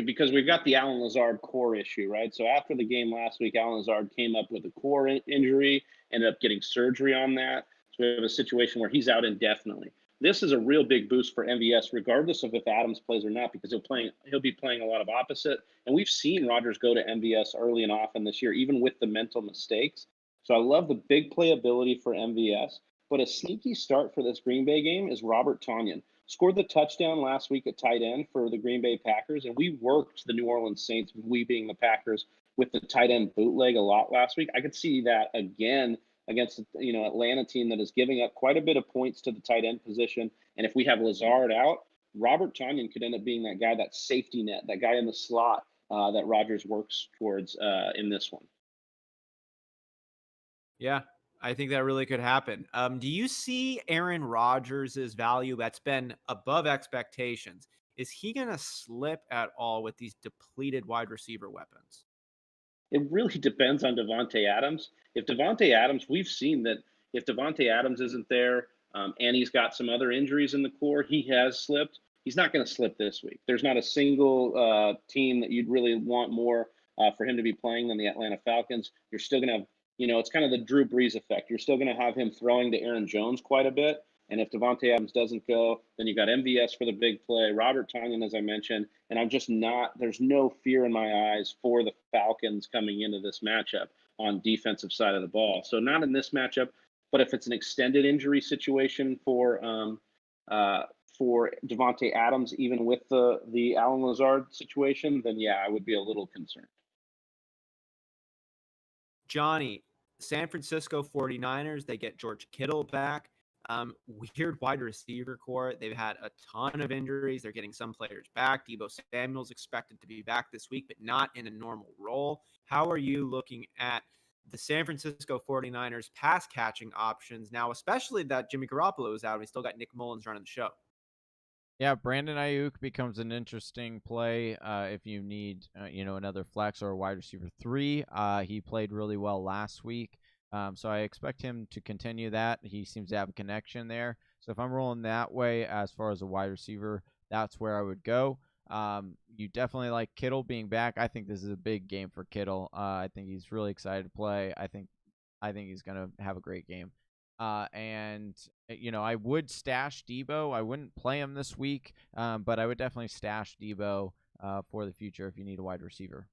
because we've got the Alan Lazard core issue, right? So after the game last week, Alan Lazard came up with a core injury, ended up getting surgery on that. So we have a situation where he's out indefinitely. This is a real big boost for MVS, regardless of if Adams plays or not, because he'll be playing a lot of opposite. And we've seen Rodgers go to MVS early and often this year, even with the mental mistakes. So I love the big playability for MVS. But a sneaky start for this Green Bay game is Robert Tonyan. Scored the touchdown last week at tight end for the Green Bay Packers, and we worked the New Orleans Saints, we being the Packers, with the tight end bootleg a lot last week. I could see that again against Atlanta team that is giving up quite a bit of points to the tight end position. And if we have Lazard out, Robert Tonyan could end up being that guy, that safety net, that guy in the slot that Rodgers works towards in this one. Yeah, I think that really could happen. Do you see Aaron Rodgers' value that's been above expectations? Is he going to slip at all with these depleted wide receiver weapons? It really depends on Devonte Adams. If Devonte Adams, we've seen that if Devonte Adams isn't there, and he's got some other injuries in the core, he has slipped. He's not going to slip this week. There's not a single team that you'd really want more for him to be playing than the Atlanta Falcons. You're still going to have, it's kind of the Drew Brees effect. You're still going to have him throwing to Aaron Jones quite a bit. And if Devonte Adams doesn't go, then you got MVS for the big play, Robert Tonyan, as I mentioned, and I'm just not, there's no fear in my eyes for the Falcons coming into this matchup on defensive side of the ball. So not in this matchup, but if it's an extended injury situation for Devonte Adams, even with the Allen Lazard situation, then yeah, I would be a little concerned. Johnny, San Francisco 49ers, they get George Kittle back. Weird wide receiver core. They've had a ton of injuries. They're getting some players back. Deebo Samuel's expected to be back this week, but not in a normal role. How are you looking at the San Francisco 49ers pass catching options now, especially that Jimmy Garoppolo is out? We still got Nick Mullins running the show. Yeah, Brandon Ayuk becomes an interesting play if you need, another flex or a wide receiver 3. He played really well last week, so I expect him to continue that. He seems to have a connection there. So if I'm rolling that way as far as a wide receiver, that's where I would go. You definitely like Kittle being back. I think this is a big game for Kittle. I think he's really excited to play. I think he's going to have a great game. And I would stash Deebo. I wouldn't play him this week, but I would definitely stash Deebo for the future if you need a wide receiver.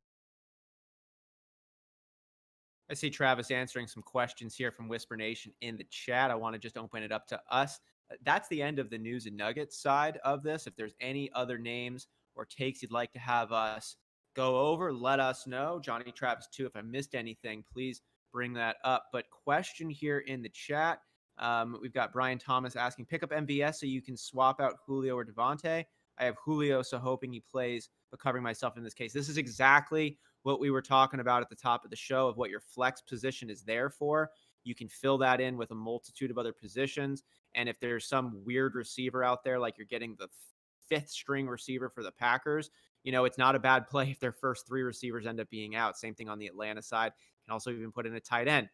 I see Travis answering some questions here from Whisper Nation in the chat. I want to just open it up to us. That's the end of the news and nuggets side of this. If there's any other names or takes you'd like to have us go over, let us know. Johnny Travis, too, if I missed anything, please bring that up. But question here in the chat. We've got Brian Thomas asking, pick up MVS so you can swap out Julio or Devontae. I have Julio, so hoping he plays, but covering myself in this case. This is exactly what we were talking about at the top of the show of what your flex position is there for. You can fill that in with a multitude of other positions. And if there's some weird receiver out there, like you're getting the fifth string receiver for the Packers, it's not a bad play if their first 3 receivers end up being out. Same thing on the Atlanta side. Can also even put in a tight end.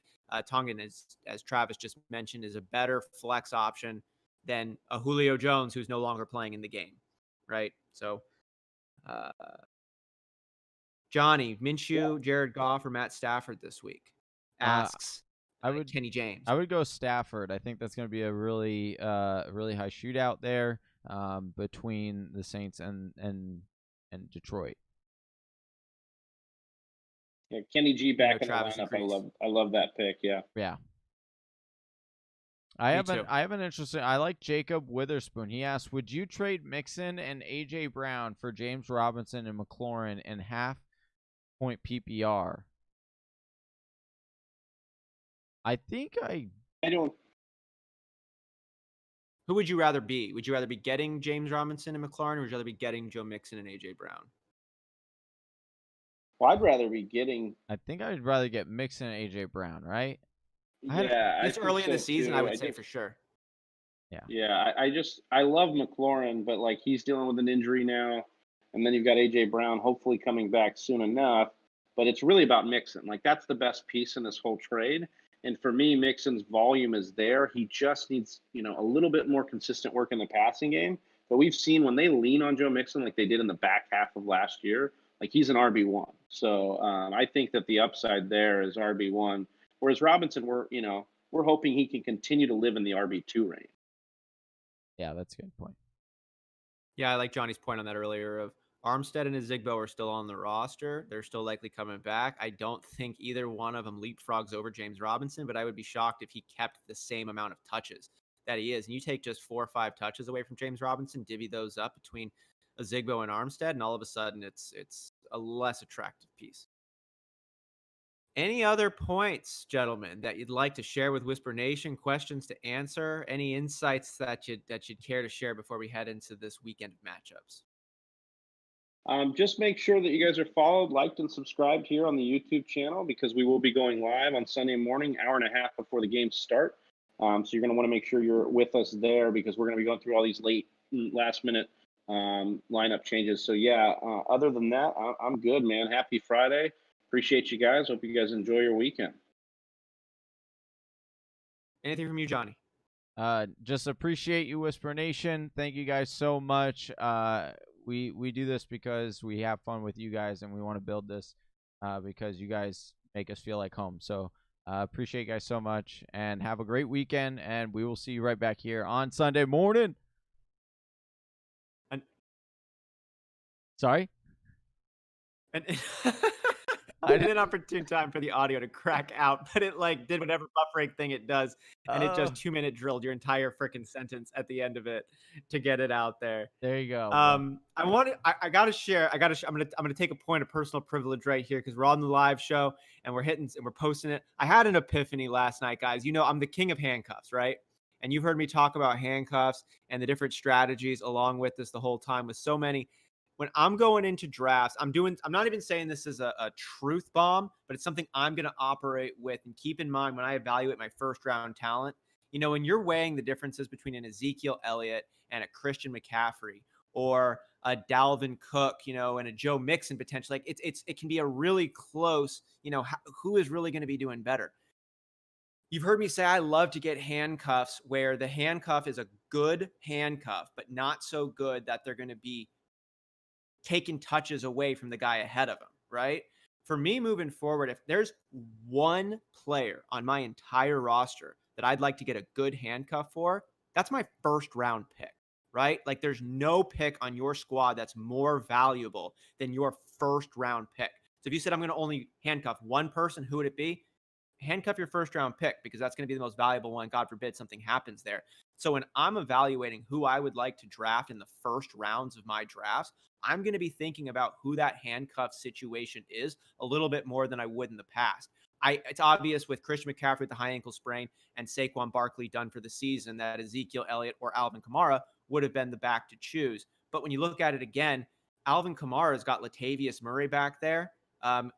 Tongan, as Travis just mentioned, is a better flex option than a Julio Jones who's no longer playing in the game, right? So, Johnny, Minshew, Jared Goff, or Matt Stafford this week? Asks Kenny James. I would go Stafford. I think that's going to be a really high shootout there between the Saints and Detroit. Yeah, Kenny G back in the lineup. I love that pick. Yeah. Yeah. I have an interesting. I like Jacob Witherspoon. He asked, "Would you trade Mixon and AJ Brown for James Robinson and McLaurin and half-point PPR?" I think I don't. Who would you rather be? Would you rather be getting James Robinson and McLaurin, or would you rather be getting Joe Mixon and AJ Brown? Well, I'd rather be getting. I think I'd rather get Mixon and AJ Brown, right? Yeah, it's early in the season. I would say for sure. Yeah. Yeah, I love McLaurin, but like he's dealing with an injury now, and then you've got AJ Brown hopefully coming back soon enough. But it's really about Mixon. Like that's the best piece in this whole trade. And for me, Mixon's volume is there. He just needs, a little bit more consistent work in the passing game. But we've seen when they lean on Joe Mixon, like they did in the back half of last year, like he's an RB1. So I think that the upside there is RB1. Whereas Robinson, we're hoping he can continue to live in the RB2 range. Yeah, that's a good point. Yeah, I like Johnny's point on that earlier of Armstead and Zigbo are still on the roster. They're still likely coming back. I don't think either one of them leapfrogs over James Robinson, but I would be shocked if he kept the same amount of touches that he is. And you take just 4 or 5 touches away from James Robinson, divvy those up between a Zigbo and Armstead, and all of a sudden it's a less attractive piece. Any other points, gentlemen, that you'd like to share with Whisper Nation? Questions to answer? Any insights that you'd care to share before we head into this weekend of matchups? Just make sure that you guys are followed, liked, and subscribed here on the YouTube channel because we will be going live on Sunday morning, hour and a half before the games start. So you're going to want to make sure you're with us there because we're going to be going through all these last-minute lineup changes. So, yeah, other than that, I'm good, man. Happy Friday. Appreciate you guys. Hope you guys enjoy your weekend. Anything from you, Johnny? Just appreciate you, Whisper Nation. Thank you guys so much. We do this because we have fun with you guys, and we want to build this because you guys make us feel like home. So appreciate you guys so much, and have a great weekend, and we will see you right back here on Sunday morning. Sorry? I did an opportune time for the audio to crack out, but it did whatever buffering thing it does, and it just 2-minute drilled your entire freaking sentence at the end of it to get it out there. There you go. I gotta share. I'm gonna take a point of personal privilege right here because we're on the live show and we're posting it. I had an epiphany last night, guys. You know, I'm the king of handcuffs, right? And you've heard me talk about handcuffs and the different strategies along with this the whole time with so many. When I'm going into drafts, I'm not even saying this is a truth bomb, but it's something I'm going to operate with. And keep in mind when I evaluate my first round talent, you know, when you're weighing the differences between an Ezekiel Elliott and a Christian McCaffrey or a Dalvin Cook, you know, and a Joe Mixon potentially, like it can be a really close, you know, who is really going to be doing better. You've heard me say I love to get handcuffs where the handcuff is a good handcuff, but not so good that they're going to be taking touches away from the guy ahead of him, right? For me moving forward, if there's one player on my entire roster that I'd like to get a good handcuff for, that's my first round pick, right? Like there's no pick on your squad that's more valuable than your first round pick. So if you said I'm going to only handcuff one person, who would it be? Handcuff your first round pick because that's going to be the most valuable one. God forbid something happens there. So when I'm evaluating who I would like to draft in the first rounds of my drafts, I'm going to be thinking about who that handcuff situation is a little bit more than I would in the past. It's obvious with Christian McCaffrey with the high ankle sprain and Saquon Barkley done for the season that Ezekiel Elliott or Alvin Kamara would have been the back to choose. But when you look at it again, Alvin Kamara's got Latavius Murray back there,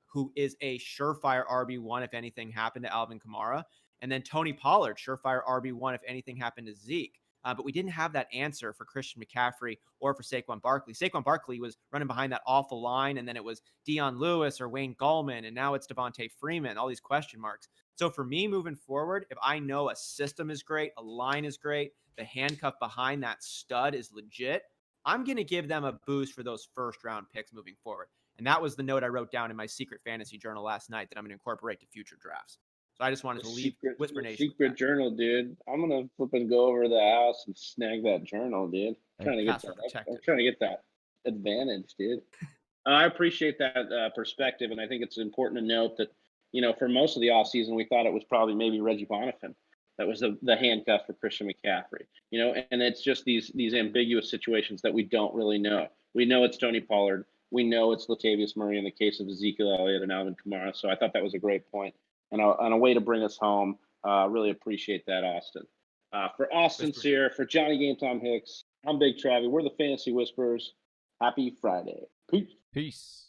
who is a surefire RB1 if anything happened to Alvin Kamara. And then Tony Pollard, surefire RB1 if anything happened to Zeke. But we didn't have that answer for Christian McCaffrey or for Saquon Barkley. Saquon Barkley was running behind that awful line, and then it was Dion Lewis or Wayne Gallman, and now it's Devontae Freeman, all these question marks. So for me moving forward, if I know a system is great, a line is great, the handcuff behind that stud is legit, I'm going to give them a boost for those first-round picks moving forward. And that was the note I wrote down in my secret fantasy journal last night that I'm going to incorporate to future drafts. So I just wanted to leave Whisper Nation. Secret journal, dude. I'm gonna flip and go over to the house and snag that journal, dude. I'm trying to get that advantage, dude. I appreciate that perspective, and I think it's important to note that, you know, for most of the offseason, we thought it was probably maybe Reggie Bonifant that was the handcuff for Christian McCaffrey. You know, and it's just these ambiguous situations that we don't really know. We know it's Tony Pollard. We know it's Latavius Murray in the case of Ezekiel Elliott and Alvin Kamara. So I thought that was a great point. And a way to bring us home. Really appreciate that, Austin. For Austin Sear, for Johnny Game Time Hicks, I'm Big Travie. We're the Fantasy Whisperers. Happy Friday. Peace. Peace.